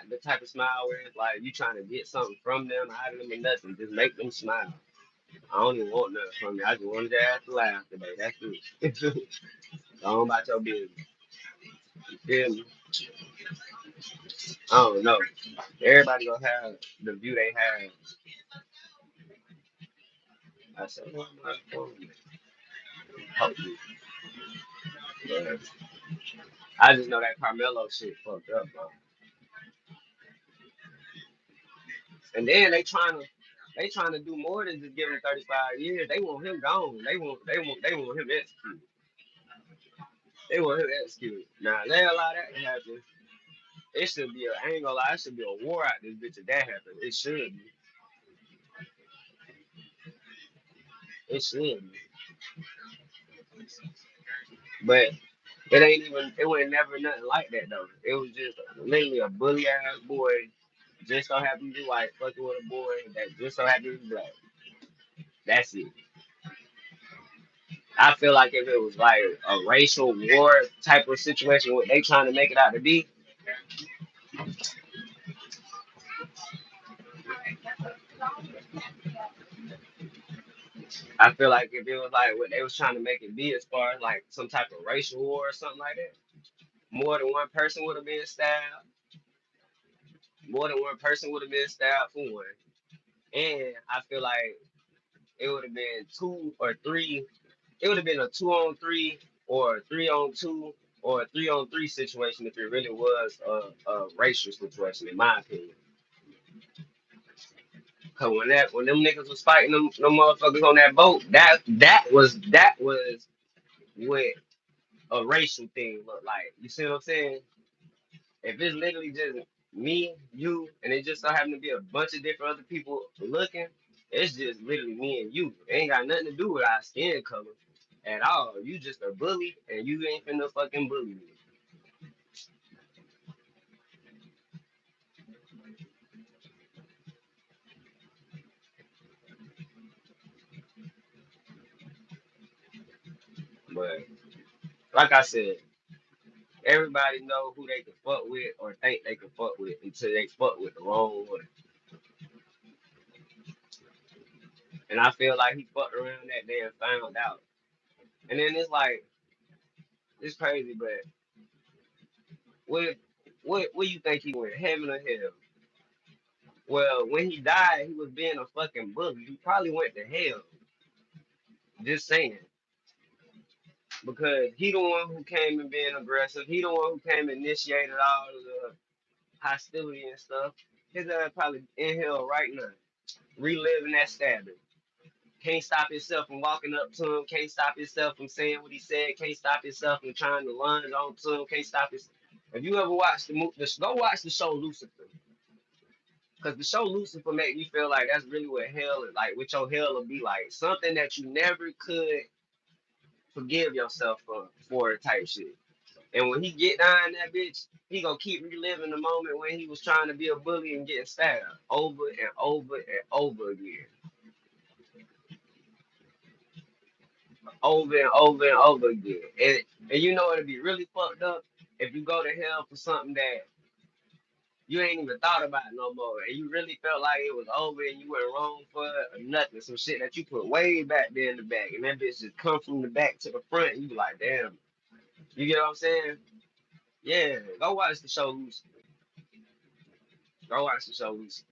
the type of smile where it's like you trying to get something from them, out of them or nothing. Just make them smile. I don't even want nothing from you. I just wanted their ass to laugh today. That's it. Go on about your business. You feel me? I don't know. Everybody gonna have the view they have. I said, oh my phone. Hopefully. But I just know that Carmelo shit fucked up, bro. And then they trying to do more than just give him 35 years. They want him gone. They want him executed. They want him executed. Now they allow that to happen. It should be I ain't gonna lie, it should be a war out this bitch if that happens. It should be. It should be. But it was never nothing like that though. It was just literally a bully ass boy just so happy to be white, fucking with a boy that just so happy to be black. That's it. I feel like if it was like a racial war type of situation, what they trying to make it out to be, I feel like if it was like what they was trying to make it be as far as like some type of racial war or something like that, more than one person would have been stabbed. More than one person would have been stabbed for one. And I feel like it would have been two or three. It would have been a 2-on-3 or a 3-on-2 or a 3-on-3 situation if it really was a racial situation, in my opinion. Cause when them niggas was fighting them motherfuckers on that boat, that was what a racial thing looked like. You see what I'm saying? If it's literally just me, you, and it just so happen to be a bunch of different other people looking, it's just literally me and you. It ain't got nothing to do with our skin color at all. You just a bully, and you ain't finna fucking bully me. But like I said, everybody know who they can fuck with or think they can fuck with until they fuck with the wrong one. And I feel like he fucked around that day and found out. And then it's like it's crazy, but what what you think he went, heaven or hell? Well, when he died, he was being a fucking bully. He probably went to hell. Just saying. Because he the one who came and being aggressive. He the one who came and initiated all of the hostility and stuff. His ass probably in hell right now, reliving that stabbing. Can't stop himself from walking up to him. Can't stop himself from saying what he said. Can't stop himself from trying to lunge on to him. Can't stop his. If you ever watched the movie, go watch the show Lucifer. Because the show Lucifer made me feel like that's really what hell is like, what your hell will be like. Something that you never could forgive yourself for type shit. And when he get down in that bitch, he gonna keep reliving the moment when he was trying to be a bully and getting stabbed over and over and over again. Over and over and over again. And you know it'd be really fucked up if you go to hell for something that you ain't even thought about no more, and you really felt like it was over and you went wrong for it or nothing. Some shit that you put way back there in the back, and that bitch just come from the back to the front, and you be like, damn. You get what I'm saying? Yeah, go watch the show Lucy. Go watch the show Lucy.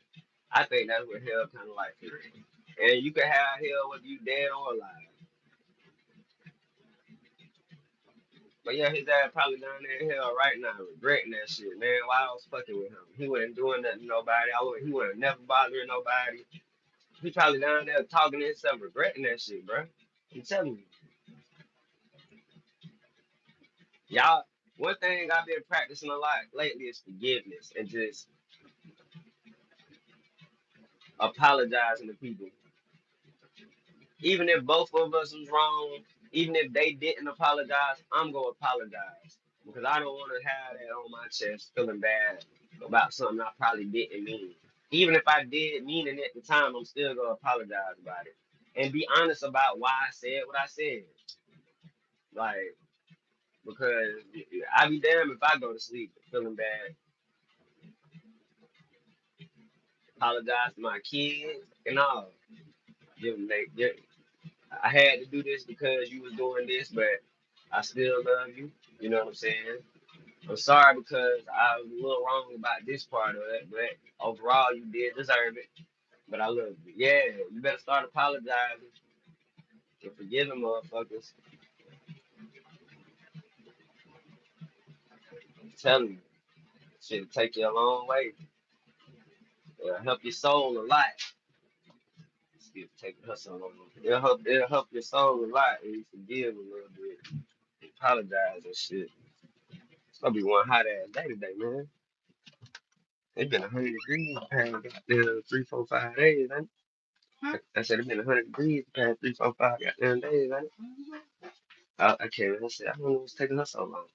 I think that's what hell kind of like is. And you can have hell whether you dead or alive. But yeah, his ass probably down there in hell right now, regretting that shit, man. Why I was fucking with him? He wasn't doing nothing to nobody. He would have never bothered nobody. He probably down there talking to himself, regretting that shit, bro. I'm telling you, y'all. One thing I've been practicing a lot lately is forgiveness and just apologizing to people. Even if both of us was wrong, even if they didn't apologize, I'm gonna apologize because I don't want to have that on my chest, feeling bad about something I probably didn't mean. Even if I did mean it at the time, I'm still gonna apologize about it and be honest about why I said what I said. Like because I be damned if I go to sleep feeling bad, apologize to my kids and all. Give them I had to do this because you was doing this, but I still love you. You know what I'm saying? I'm sorry because I was a little wrong about this part of it, but overall you did deserve it. But I love you. Yeah, you better start apologizing and forgiving motherfuckers. I'm telling you, shit'll take you a long way. It'll help your soul a lot. Excuse me, taking her so long. It'll help your soul a lot if you forgive a little bit. Apologize and shit. It's gonna be one hot ass day today, man. It's been 100 degrees the past goddamn 3, 4, 5 days, ain't it? I said it's been 100 degrees the past 3, 4, 5 goddamn days, ain't it? I can't even say I don't know what's taking her so long.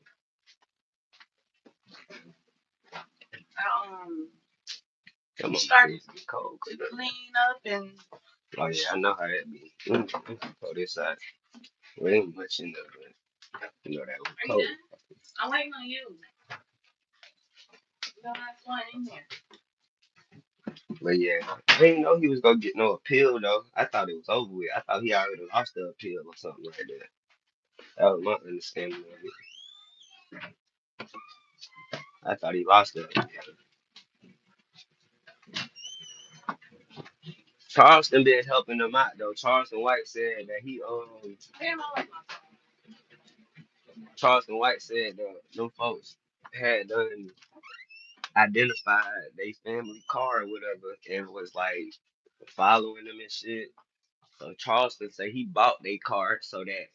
I Come on, started please, it's cold. to clean up and Oh yeah, I know how that be. Oh, this side. There ain't much in there, but you know that was are you cold. done? I'm waiting on you. You don't have one in there. But yeah, I didn't know he was gonna get no appeal though. I thought it was over with. I thought he already lost the appeal or something like that. That was my understanding of it. I thought he lost it. Charleston been helping them out though. Charleston White said that Damn, I like my Charleston White said that them folks had done identified they family car or whatever and was like following them and shit. So Charleston said he bought their car so that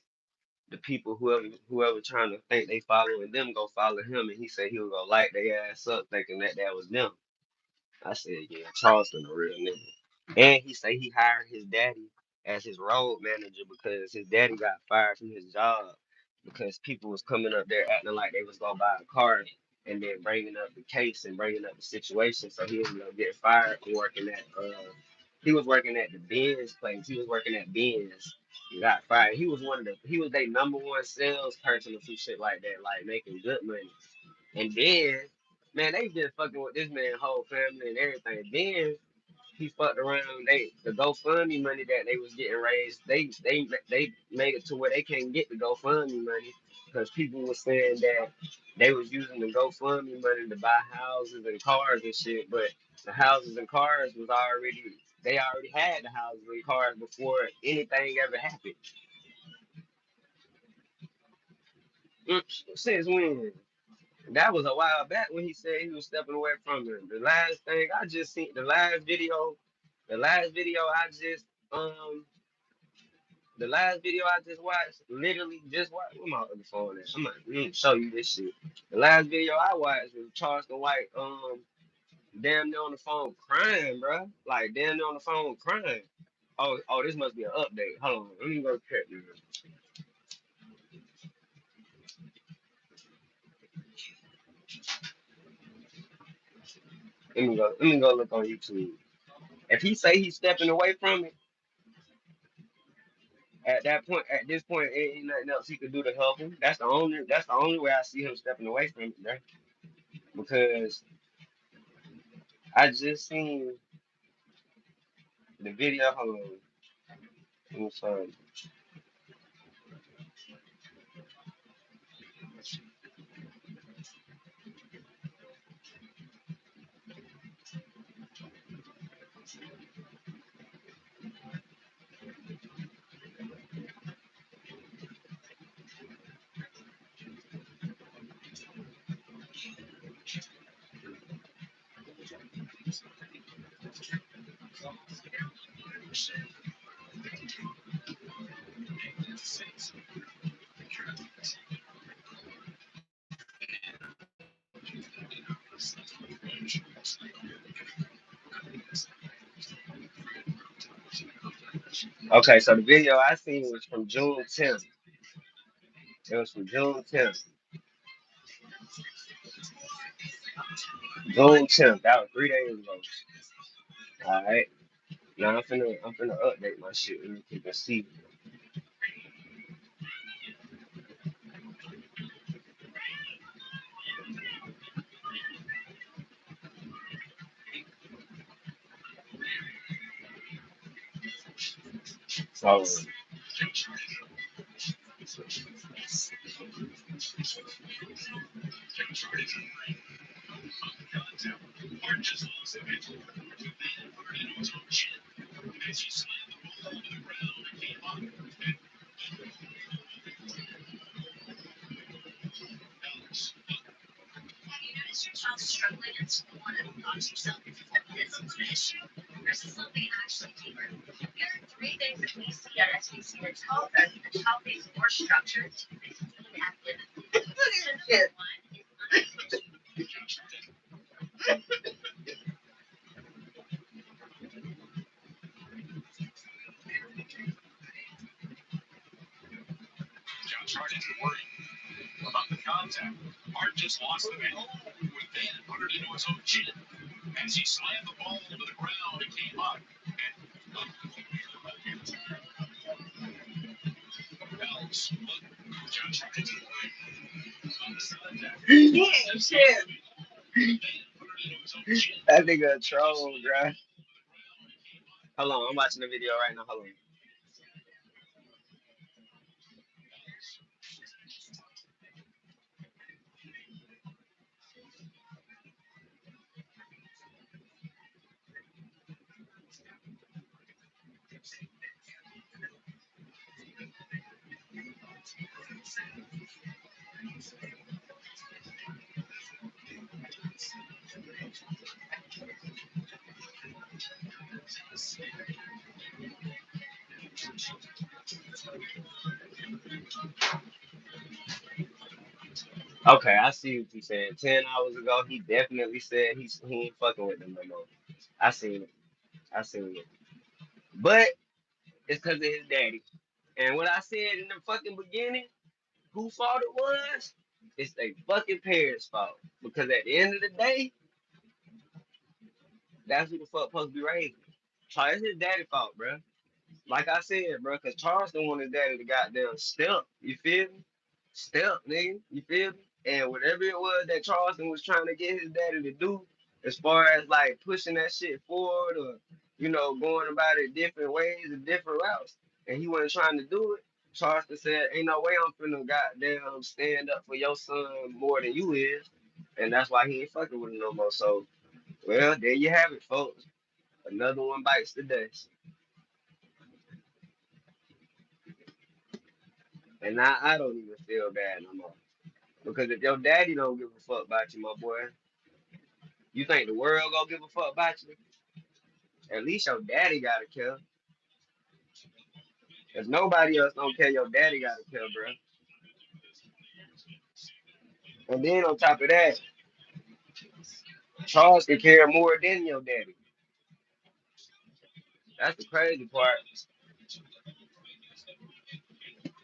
the people whoever trying to think they following them go follow him, and he said he was gonna light their ass up thinking that that was them. I said, yeah, Charleston a real nigga. And he said he hired his daddy as his road manager because his daddy got fired from his job because people was coming up there acting like they was gonna buy a car and then bringing up the case and bringing up the situation. So he was gonna get fired from working at he was working at the Benz place. He was working at Benz. He got fired. He was their number one salesperson or some shit like that, like making good money. And then, man, they been fucking with this man whole family and everything. Then he fucked around. The GoFundMe money that they was getting raised, they made it to where they can't get the GoFundMe money because people were saying that they was using the GoFundMe money to buy houses and cars and shit. But the houses and cars was already they already had the houses and cars before anything ever happened. Mm, Since when? That was a while back when he said he was stepping away from it. The last thing I just seen, the last video I just the last video I just watched, literally just watched. Where my other phone at? I'm gonna show you this shit. The last video I watched was Charleston White, damn near on the phone crying, bro. Like damn near on the phone crying. Oh, this must be an update. Hold on, let me go check this. Let me go look on YouTube. If he say he's stepping away from it, at this point, ain't nothing else he could do to help him. That's the only way I see him stepping away from it, bro. Because I just seen the video. Hold on. Let me find Okay, so the video I seen was from June 10th. It was from June 10th. June 10th. That was 3 days ago. All right. Now I'm finna update my shit and you can see. So that nigga a troll, bruh. Hold on, I'm watching the video right now. Hold on. Okay, I see what you saying. 10 hours ago, he definitely said he ain't fucking with them no more. I seen it. I seen it. But it's because of his daddy. And what I said in the fucking beginning, who fault it was, it's they fucking parents' fault. Because at the end of the day, that's who the fuck supposed to be raising. Charles, it's his daddy fault, bro. Like I said, bro, because Charleston wanted his daddy to goddamn step. You feel me? Step, nigga. You feel me? And whatever it was that Charleston was trying to get his daddy to do, as far as like pushing that shit forward or, going about it different ways and different routes, and he wasn't trying to do it, Charleston said, ain't no way I'm finna goddamn stand up for your son more than you is. And that's why he ain't fucking with him no more. So, well, there you have it, folks. Another one bites the dust. And now I don't even feel bad no more. Because if your daddy don't give a fuck about you, my boy, you think the world gonna give a fuck about you? At least your daddy gotta care. If nobody else don't care, your daddy gotta care, bro. And then on top of that, Charles can care more than your daddy. That's the crazy part.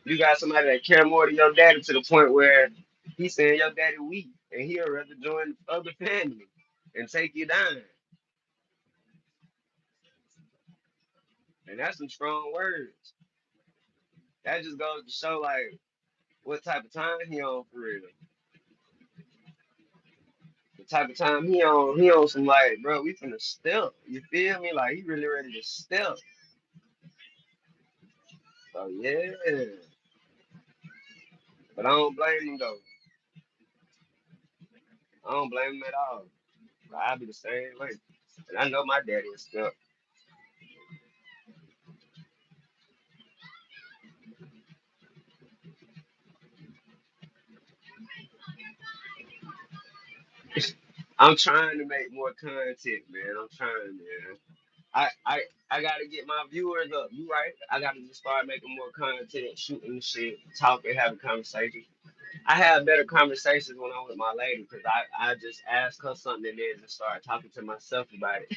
You got somebody that care more than your daddy to the point where he's saying your daddy weak, and he'll rather join the other family and take you down. And that's some strong words. That just goes to show like what type of time he on for real. The type of time he on some like, bro, we finna step. You feel me? Like he really ready to step. So yeah. But I don't blame him though. I don't blame him at all. I'll be the same way. And I know my daddy is step. I'm trying to make more content, man. I'm trying, man. I, I I gotta get my viewers up. You right? I gotta just start making more content, shooting shit, talking, having conversations. I have better conversations when I'm with my lady because I just ask her something and then just start talking to myself about it.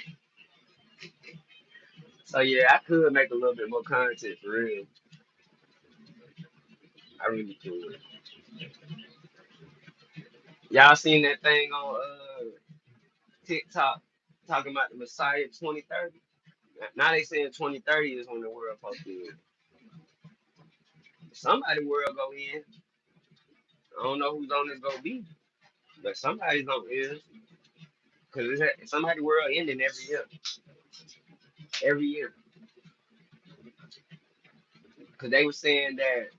So yeah, I could make a little bit more content for real. I really could. Y'all seen that thing on TikTok talking about the Messiah 2030? Now they saying 2030 is when the world supposed to end. Somebody world go in. I don't know who's on this gonna be, but somebody's on is because somebody world ending every year. Every year. Because they were saying that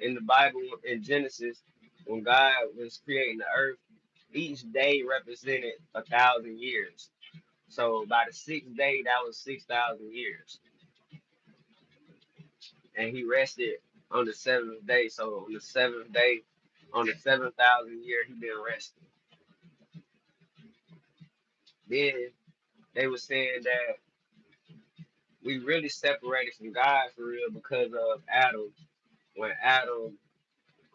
in the Bible in Genesis, when God was creating the earth, each day represented 1,000 years. So by the sixth day, that was 6,000 years, and He rested on the seventh day. So on the seventh day, on the 7,000 year, He been resting. Then they were saying that we really separated from God for real because of Adam. When Adam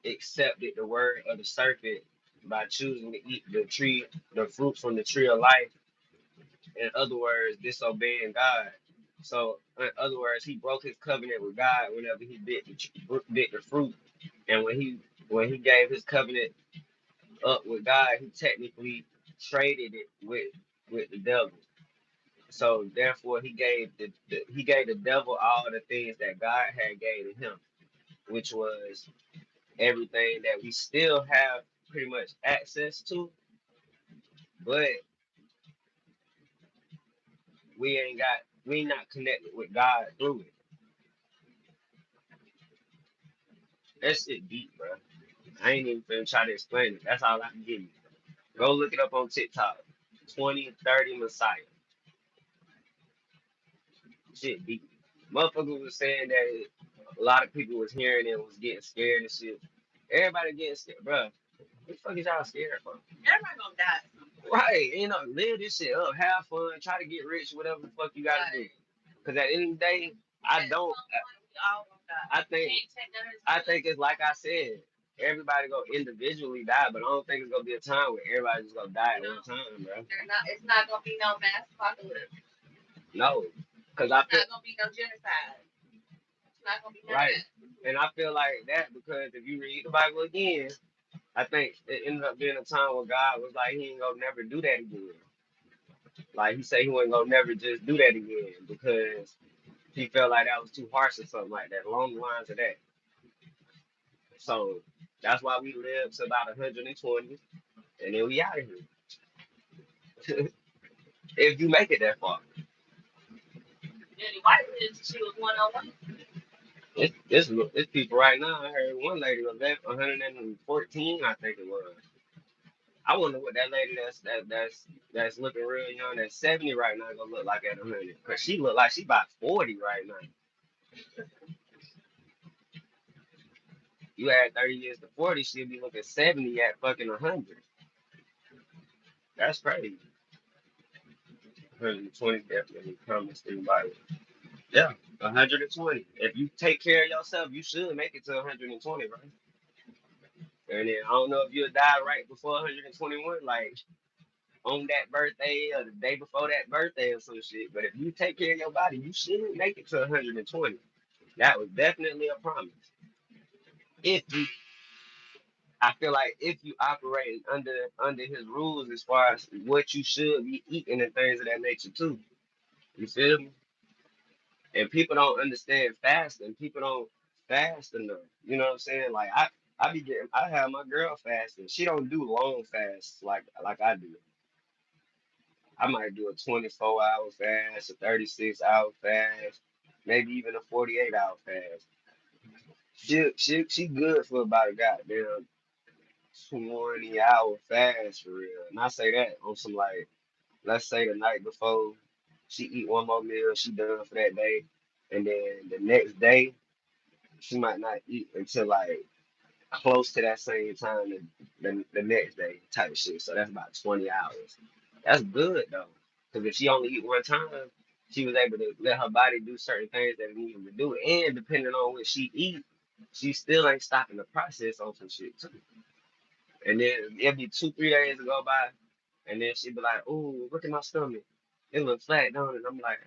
accepted the word of the serpent by choosing to eat the fruit from the tree of life. In other words, disobeying God. So, in other words, he broke his covenant with God whenever he bit the fruit, and when he gave his covenant up with God, he technically traded it with the devil. So therefore, he gave the devil all the things that God had gave to him, which was everything that we still have pretty much access to, but we not connected with God through it. That shit deep, bro. I ain't even finna try to explain it. That's all I can give you. Go look it up on TikTok. 2030 Messiah. Shit deep. Motherfucker was saying that a lot of people was hearing it, was getting scared and shit. Everybody getting scared, bro. What the fuck is y'all scared for? Everybody gonna die at some point. Right, live this shit up, have fun, try to get rich, whatever the fuck you gotta do. Cause at the end of the day, I At don't. some point, we all gonna die. I think Can't take none of this I with us. think it's like I said, everybody go individually die, but I don't think it's gonna be a time where everybody just gonna die at No, one time, bro. it's not gonna be no mass apocalypse. No, cause It's I feel not gonna be no genocide. It's not gonna be none of right, that. and I feel like that because if you read the Bible again, I think it ended up being a time where God was like, He ain't gonna never do that again. Like He said, He wasn't gonna never just do that again because He felt like that was too harsh or something like that, along the lines of that. So that's why we live to about 120, and then we out of here. If you make it that far. Jenny White lives. She was 101. It's people right now. I heard one lady was at 114, I think it was. I wonder what that lady that's looking real young, that's 70 right now, gonna look like at 100. Cause she look like she about 40 right now. You add 30 years to 40, she'll be looking 70 at fucking 100. That's crazy. 120 definitely comes through by. Yeah, 120. If you take care of yourself, you should make it to 120, right? And then I don't know if you'll die right before 121, like on that birthday or the day before that birthday or some shit. But if you take care of your body, you should make it to 120. That was definitely a promise. If you, I feel like if you operate under his rules as far as what you should be eating and things of that nature too. You feel me? And people don't understand fasting. People don't fast enough. You know what I'm saying? Like I have my girl fasting. She don't do long fasts like I do. I might do a 24-hour fast, a 36-hour fast, maybe even a 48-hour fast. She good for about a goddamn 20-hour fast for real. And I say that on some like, let's say the night before she eat one more meal, she done for that day, and then the next day she might not eat until like close to that same time the next day type shit. So that's about 20 hours. That's good though. Because if she only eat one time, she was able to let her body do certain things that it needed to do. And depending on what she eat, she still ain't stopping the process on some shit too. And then it'll be 2, 3 days to go by, and then she'd be like, "Ooh, look at my stomach. It looks flat, don't it?" I'm like,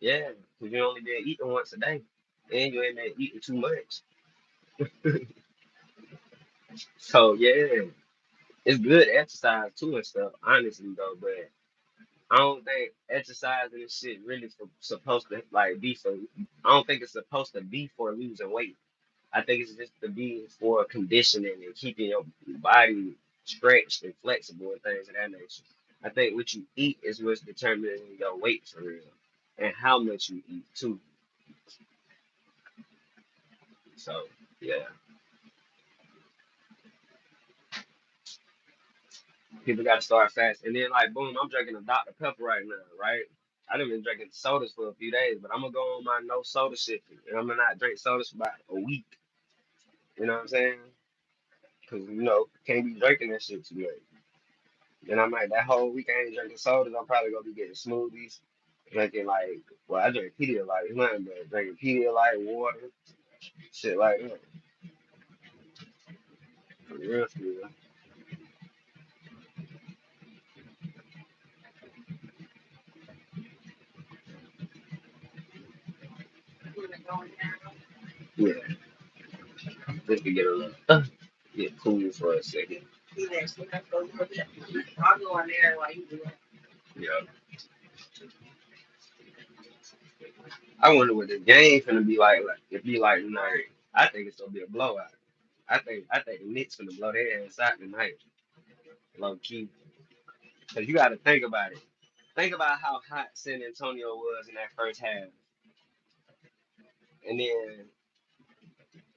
Yeah, because you only been eating once a day, and you ain't been eating too much. So yeah, it's good exercise too and stuff. Honestly though, but I don't think exercising and shit really supposed to like be for. I don't think it's supposed to be for losing weight. I think it's just to be for conditioning and keeping your body stretched and flexible and things of that nature. I think what you eat is what's determining your weight for real, and how much you eat too. So yeah, people got to start fast. And then like boom, I'm drinking a Dr Pepper right now, right? I done been drinking sodas for a few days, but I'm gonna go on my no soda shit, and I'm gonna not drink sodas for about a week. You know what I'm saying? Because can't be drinking that shit too much. Then I might that whole week I ain't drinking sodas. I'm probably gonna be getting smoothies, drinking like I drink Pedialyte, nothing but drinking Pedialyte water, shit like that. For real, for real. Yeah, just to get a little get cool for a second. I'll go on there while you do it. Yeah, I wonder what the game gonna be like. It be like tonight. I think it's gonna be a blowout. I think the Knicks gonna blow their ass out tonight, low key. Cause you got to think about it. Think about how hot San Antonio was in that first half, and then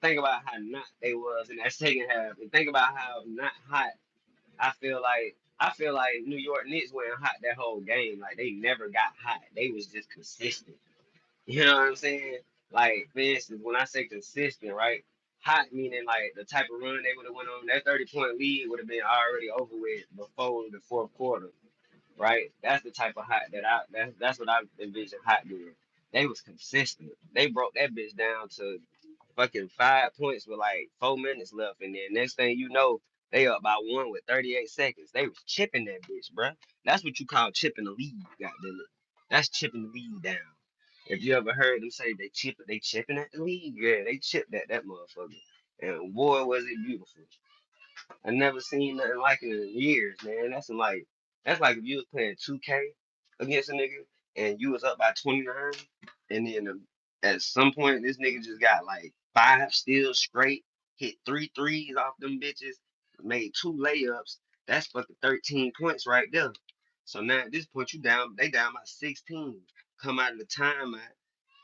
think about how not they was in that second half, and think about how not hot I feel like New York Knicks went hot that whole game. Like they never got hot. They was just consistent. You know what I'm saying? Like for instance, when I say consistent, right? Hot meaning like the type of run they would have went on. That 30-point lead would have been already over with before the fourth quarter, right? That's the type of hot that's what I envision hot doing. They was consistent. They broke that bitch down to fucking 5 points with like 4 minutes left, and then next thing you know, they up by one with 38 seconds. They was chipping that bitch, bruh. That's what you call chipping the lead, goddamn it. That's chipping the lead down. If you ever heard them say they chipping at the lead, yeah, they chipped at that motherfucker. And boy, was it beautiful. I never seen nothing like it in years, man. That's like if you was playing 2K against a nigga and you was up by 29, and then at some point this nigga just got like 5 steals straight, hit 3 threes off them bitches, made 2 layups. That's fucking 13 points right there. So now at this point they down by 16. Come out of the timeout,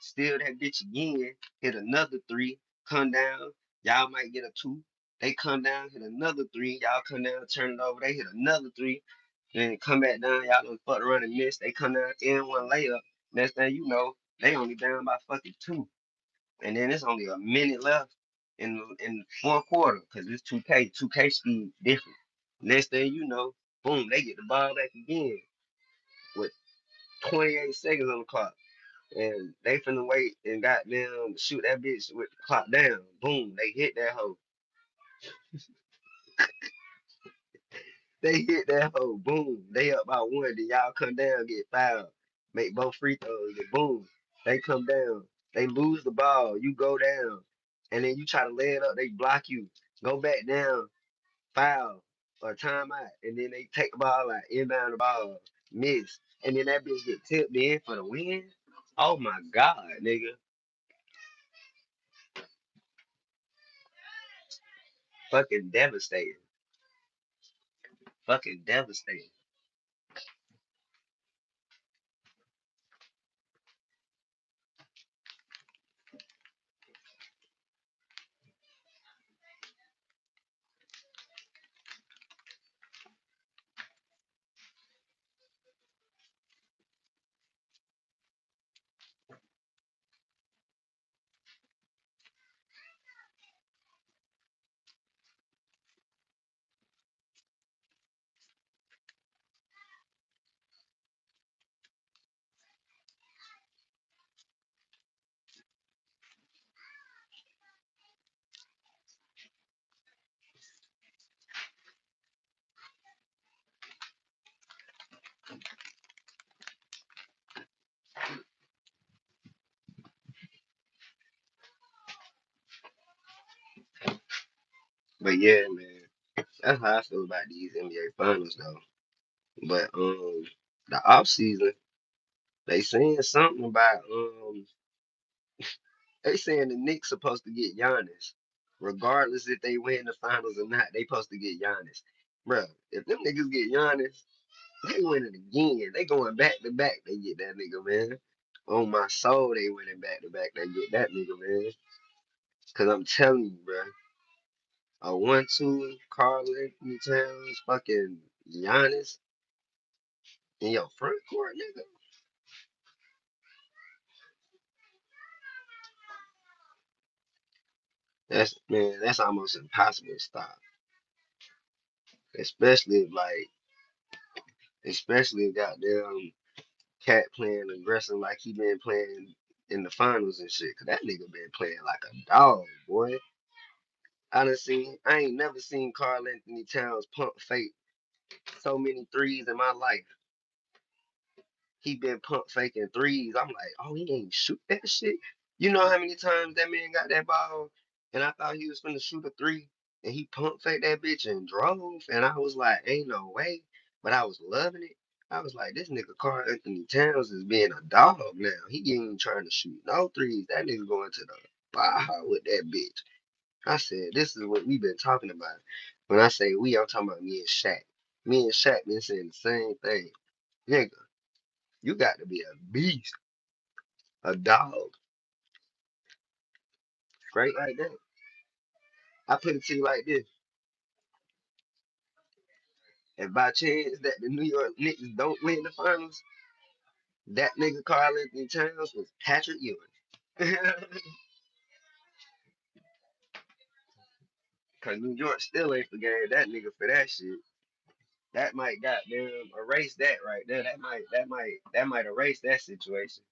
steal that bitch again, hit another three, come down. Y'all might get a two. They come down, hit another three. Y'all come down, turn it over. They hit another three. Then come back down. Y'all done fuck around and miss. They come down, in one layup. Next thing you know, they only down by fucking two. And then it's only a minute left in the fourth quarter because it's 2K. 2K speed different. Next thing you know, boom, they get the ball back again with 28 seconds on the clock. And they finna wait and goddamn shoot that bitch with the clock down. Boom, they hit that hoe. They hit that hoe, boom. They up by one, then y'all come down, get fouled, make both free throws, and boom, they come down. They lose the ball, you go down, and then you try to lay it up, they block you, go back down, foul or timeout, and then they take the ball like inbound the ball, miss, and then that bitch get tipped in for the win. Oh my god, nigga, fucking devastating, fucking devastating. But yeah, man, that's how I feel about these NBA finals though. But the off season, they saying something about they saying the Knicks supposed to get Giannis. Regardless if they win the finals or not, they supposed to get Giannis. Bruh, if them niggas get Giannis, they winning again. They going back to back, they get that nigga, man. On my soul, they winning back to back, they get that nigga, man. Cause I'm telling you, bruh. A 1-2, Carl Anthony Towns, fucking Giannis in your front court, nigga. That's man, that's almost impossible to stop. Especially if like, especially if goddamn Cat playing aggressive like he been playing in the finals and shit. Cause that nigga been playing like a dog, boy. I ain't never seen Carl Anthony Towns pump fake so many threes in my life. He been pump faking threes. I'm like, oh, he ain't shoot that shit. You know how many times that man got that ball, and I thought he was finna shoot a three, and he pump faked that bitch and drove, and I was like, ain't no way. But I was loving it. I was like, this nigga Carl Anthony Towns is being a dog now. He ain't trying to shoot no threes. That nigga going to the bar with that bitch. I said, this is what we been talking about. When I say we, I'm talking about me and Shaq. Me and Shaq been saying the same thing. Nigga, you got to be a beast, a dog, straight like that. I put it to you like this. If by chance that the New York Knicks don't win the finals, that nigga Carl Anthony Towns was Patrick Ewing. Cause New York still ain't forgave that nigga for that shit. That might goddamn erase that right there. That might erase that situation.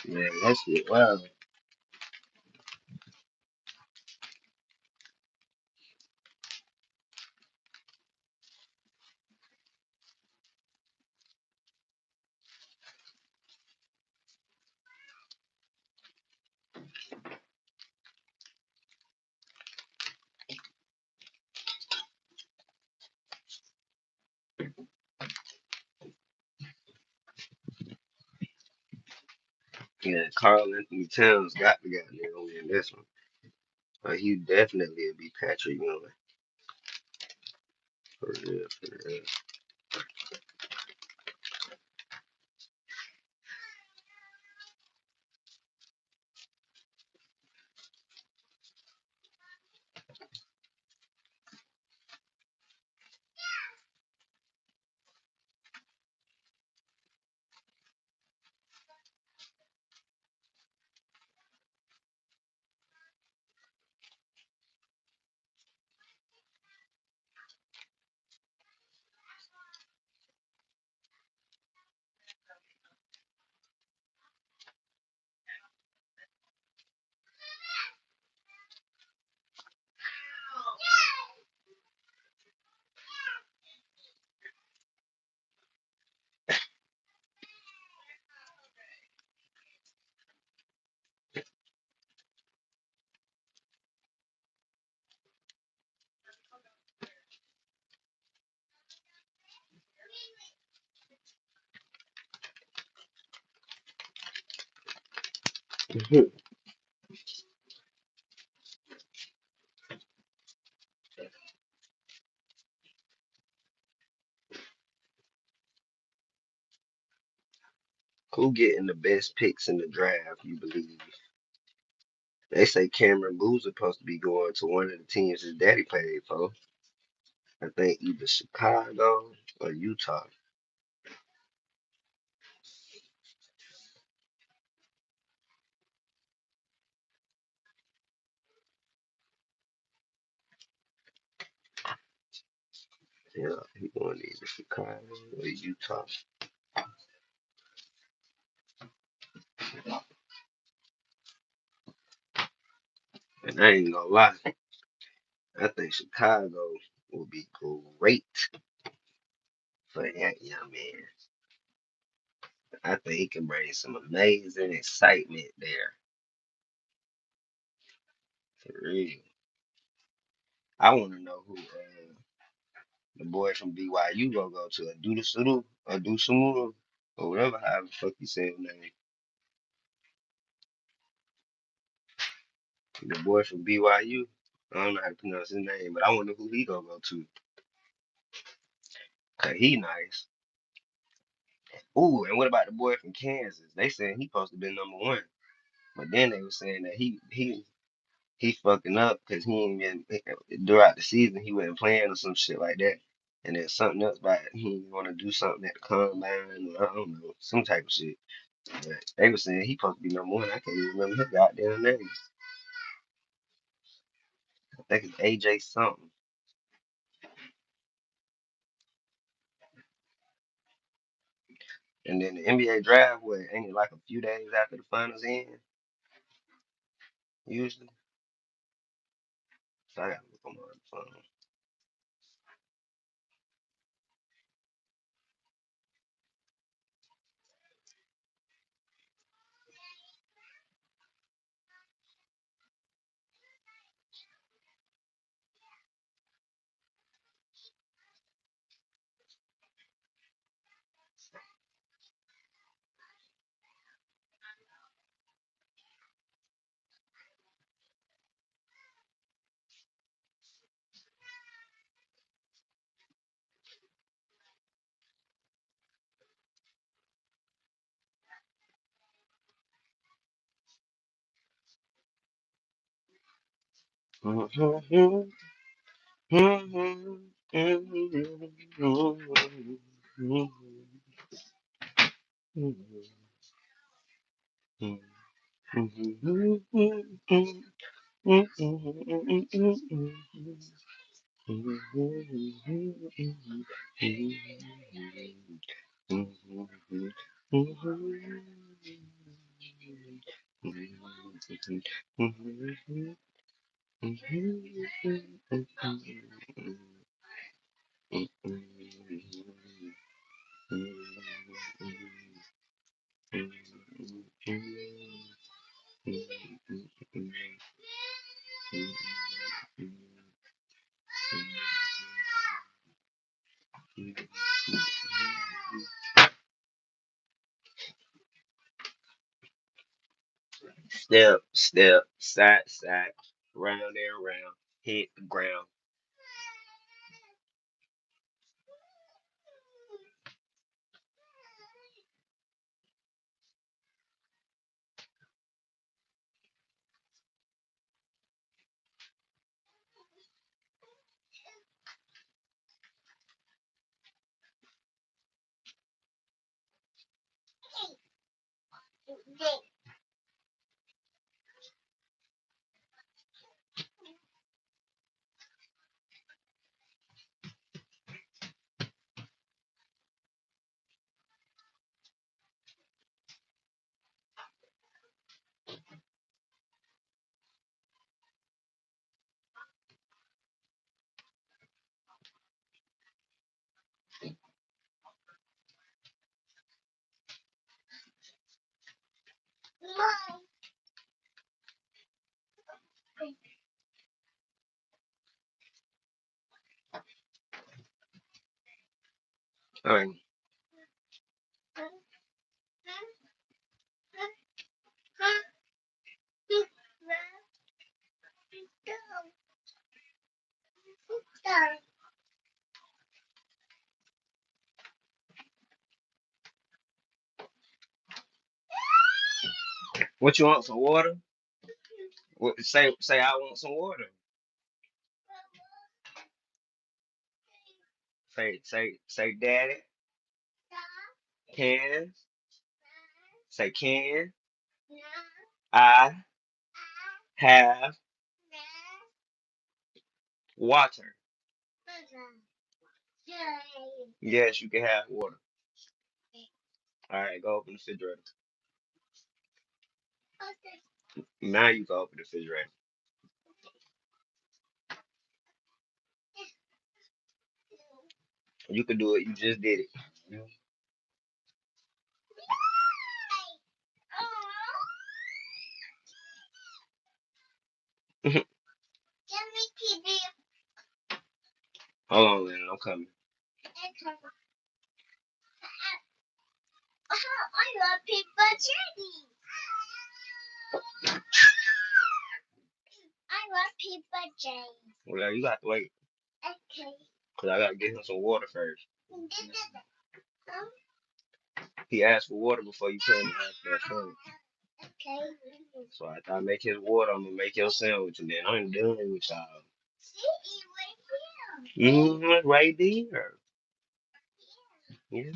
Man, that shit wow. Yeah, Carl Anthony Towns got the goddamn win this one. He definitely would be Patrick Ewing. For real, for real. Who getting the best picks in the draft, you believe? They say Cameron Boo's supposed to be going to one of the teams his daddy played for. I think either Chicago or Utah. Yeah, he going to either Chicago or Utah. And I ain't gonna lie, I think Chicago will be great for that young man. I think he can bring some amazing excitement there. For real. I want to know who the boy from BYU gonna go to. A Dusunu, or whatever, however the fuck you say his name. The boy from BYU. I don't know how to pronounce his name, but I wonder who he gonna go to. Cause he nice. Ooh, and what about the boy from Kansas? They said he supposed to be #1, but then they were saying that he fucking up because he ain't been throughout the season. He wasn't playing or some shit like that. And then something else about he want to do something at the combine. Or I don't know, some type of shit. But they were saying he supposed to be #1. I can't even remember his goddamn name. I think it's AJ something. And then the NBA draft, what, ain't it like a few days after the finals end? Usually. So I gotta look on my phone. Step, step, side, side, round and round, hit the ground. All right. What you want? Some water? What, say I want some water. Say daddy. Can. Say can. I have water. Yes, you can have water. All right, go open the refrigerator. Now you can open the refrigerator. You can do it. You just did it. Hold on, Lennon. I'm coming. Well, you got to wait. Cause I gotta get him some water first. He asked for water before you came and asked for a sandwich. So after I make his water, I'm gonna make your sandwich, and then I'm done with y'all. Right there. Yeah.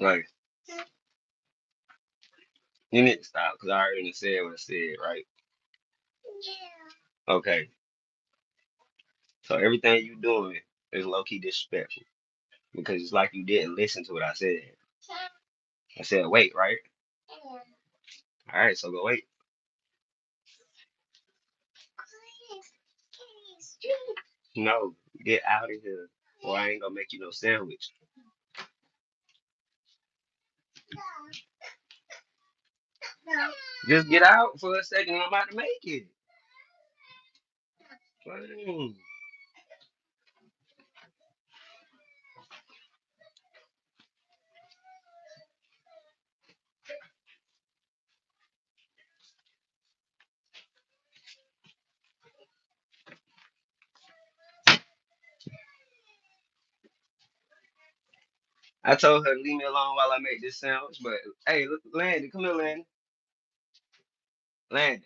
Like, you need to stop, cause I already said what I said, right? Okay. So everything you doing is low key disrespectful because it's like you didn't listen to what I said. I said wait, right? All right, so go wait. No, get out of here, or I ain't gonna make you no sandwich. Just get out for a second. I'm about to make it. Fine. I told her to leave me alone while I make this sandwich, but hey, look, Landon, come here, Landon. Landon,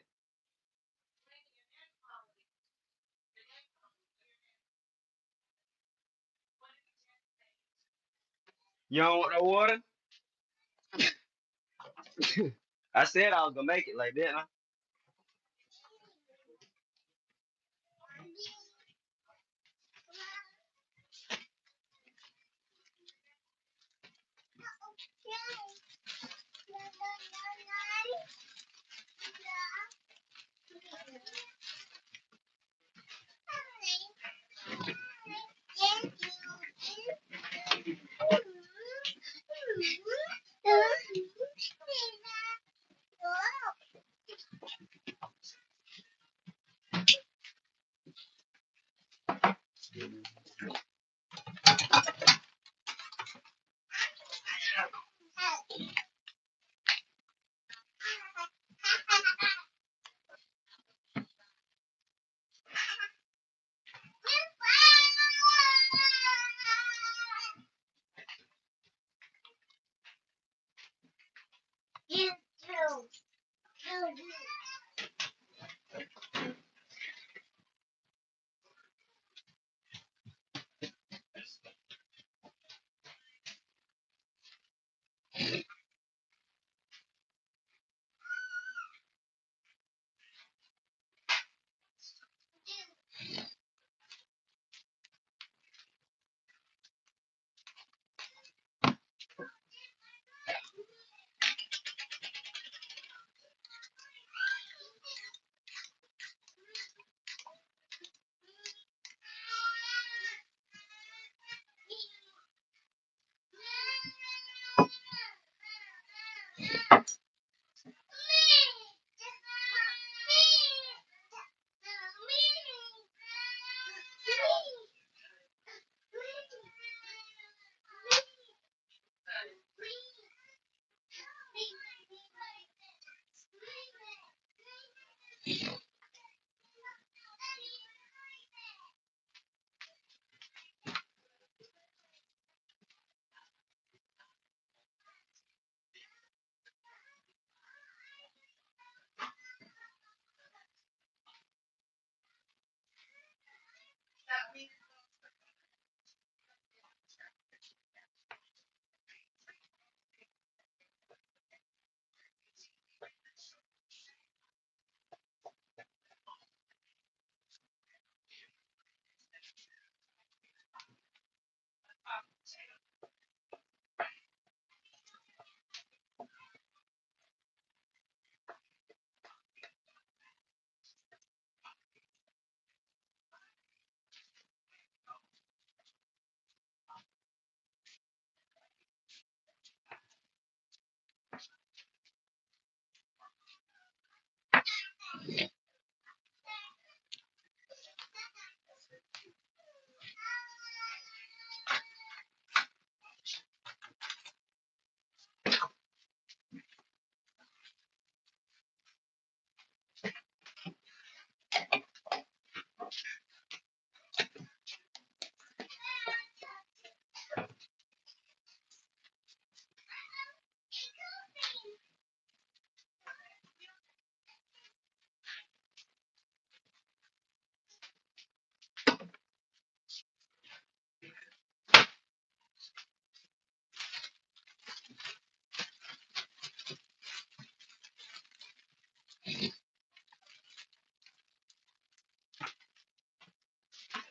you don't want no water? I said I was gonna make it like that. Huh?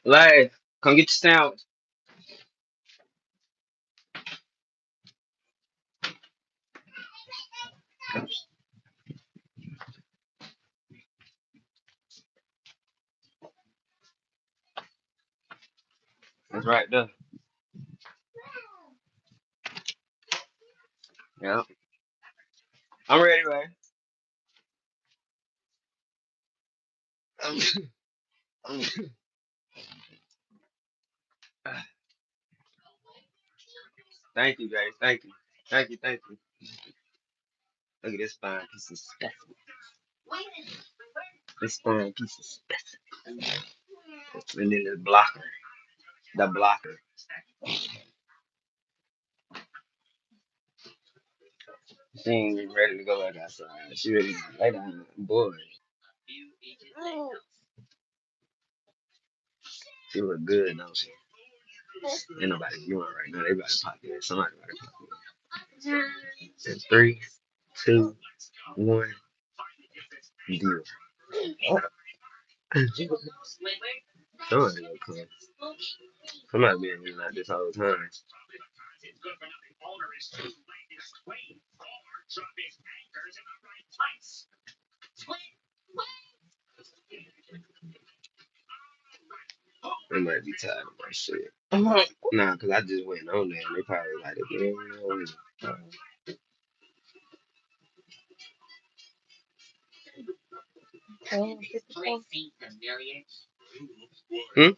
Life, come get your sandwich. That's right there. Yeah. I'm ready, man. Um, um, Thank you, guys. Thank you. Thank you. Thank you. Look at this fine piece of specimen. This fine piece of specimen. And then the blocker. The blocker. She ain't even ready to go back outside. She ready to lay down. Boy, she look good, don't she? Ain't nobody viewing right now. They about to pop in. Somebody about to pop in. In three, two, one, deal. Somebody gonna come. Somebody been here like this whole time. They might be tired of my shit. Nah, cause I just went on there and they probably like it. Hmm?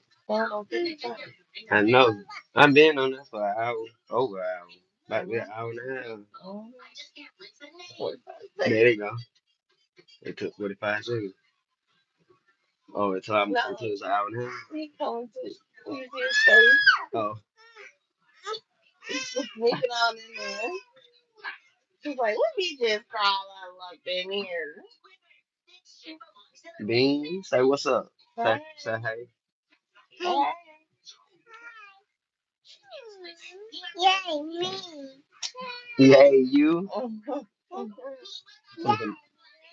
I know. I've been on that for an hour, over an hour, like an hour and a half. There you go. It took 45 seconds. Oh, until it's an hour and a half. Oh, Bean, say what's up. Say hey. Yay, you. Something.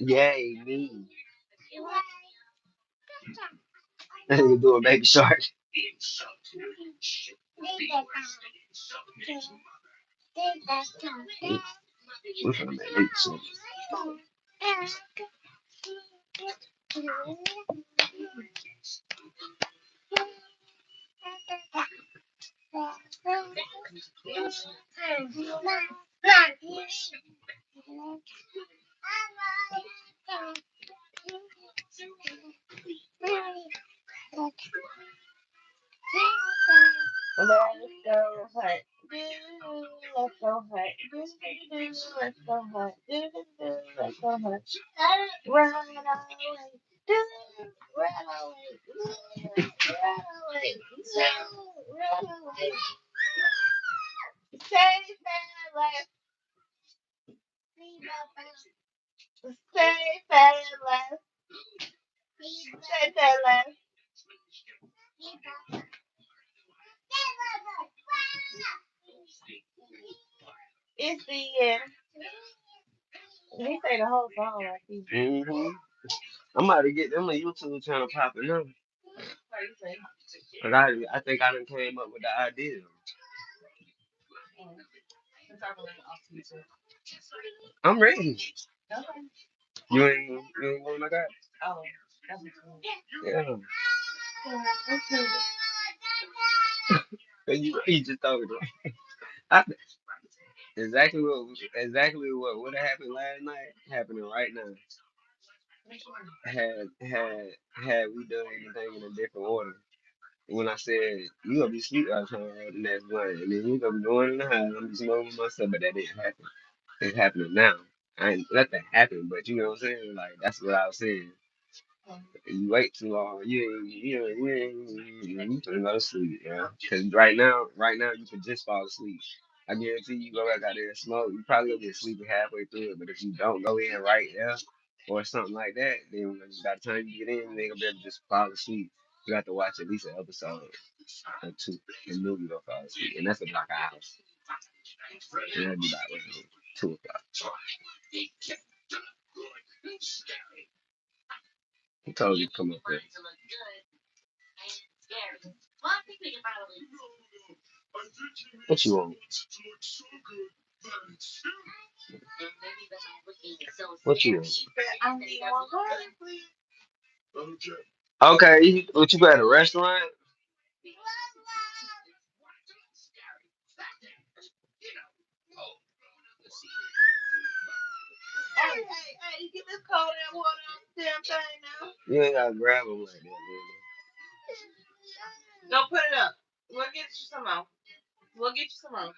Yay, me. You doing baby shark. We're gonna make it so. Mm-hmm. I'm about to get them a YouTube channel popping up. Cause I think I done came up with the idea. I'm ready. You ain't going like that? Yeah. You just told me. I, exactly what would have happened last night happening right now. Had we done anything in a different order. When I said you gonna be sleep all the time the next one, and then you gonna be going in the house, I'm just knowing myself, but that didn't happen. It's happening now. I ain't let that happen, but you know what I'm saying? Like that's what I was saying. You wait too long, you can go to sleep, yeah. Cause right now you can just fall asleep. I guarantee you go back out there and smoke, you probably gonna get sleepy halfway through it. But if you don't go in right there or something like that, then by the time you get in, you ain't gonna be able to just fall asleep. You have to watch at least an episode or two, and then you gonna fall asleep, and that's about an hour. And that'd be about 2 o'clock. Who told you to come up there? What you want? What you want? Okay, what you got, a restaurant? Hey, get this cold air water on the damn thing now. You ain't gotta grab them like that, Go put it up. We'll get you some more. We'll get you some more.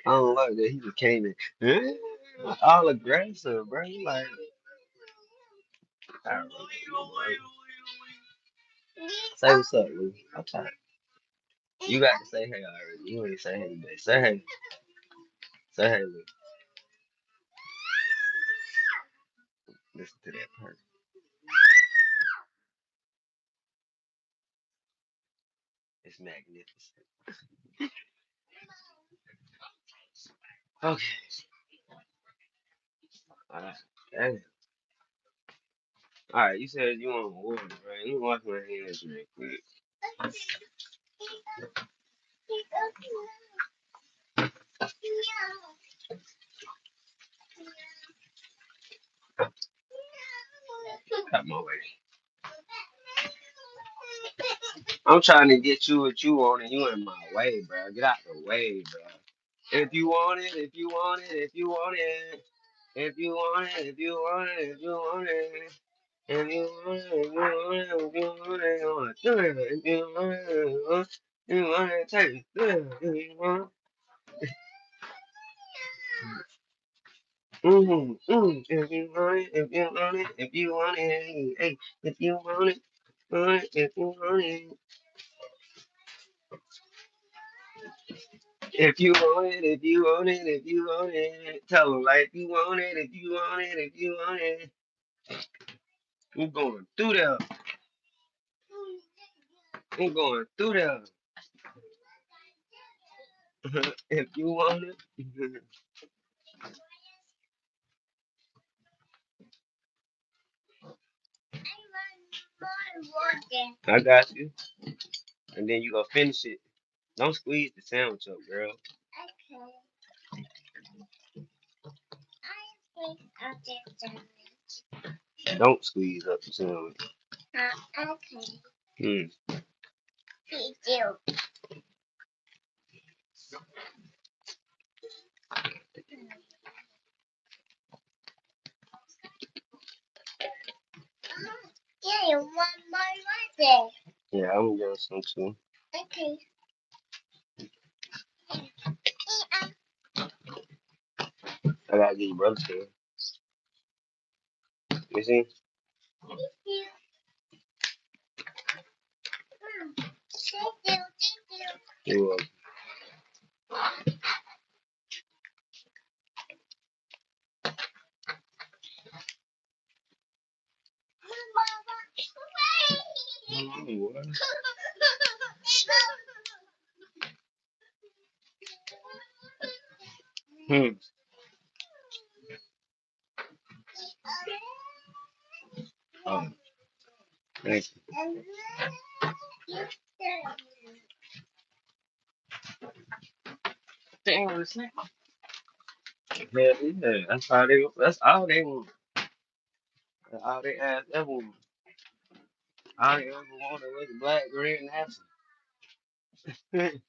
I don't like that. He just came in all aggressive, bro. He like, I don't know, say what's up, Lou. I'm tired. You got to say hey already. You ain't say hey today. Say hey. Say hey, Lou. Listen to that person. It's magnificent. Okay. Alright. Damn. Alright, you said you want water, right? Let me wash my hands real quick. Got my way. I'm trying to get you what you want, and you in my way, bro. Get out the way, bro. If you want it, if you want it, if you want it, if you want it, if you want it, if you want it. If you want it, if you want it, if you want it, you want to do it. If you want it, you want to take it. If you want If you want it, if you want it, if you want it, hey, if you want it, if you want it. If you want it, if you want it, if you want it, tell them like if you want it, if you want it, if you want it. I'm going through there. I'm going through there. If you want it, I got you. And then you gonna finish it. Don't squeeze the sandwich up, girl. Don't squeeze up the sandwich. Hmm. Yeah, I'm gonna get some too. I gotta get your brother to. You see? You what? Hmm. Oh, thank you. Yeah. That's all they. That's all they want. That's all they ask ever want. All they ever wanted was a black, green, and absent.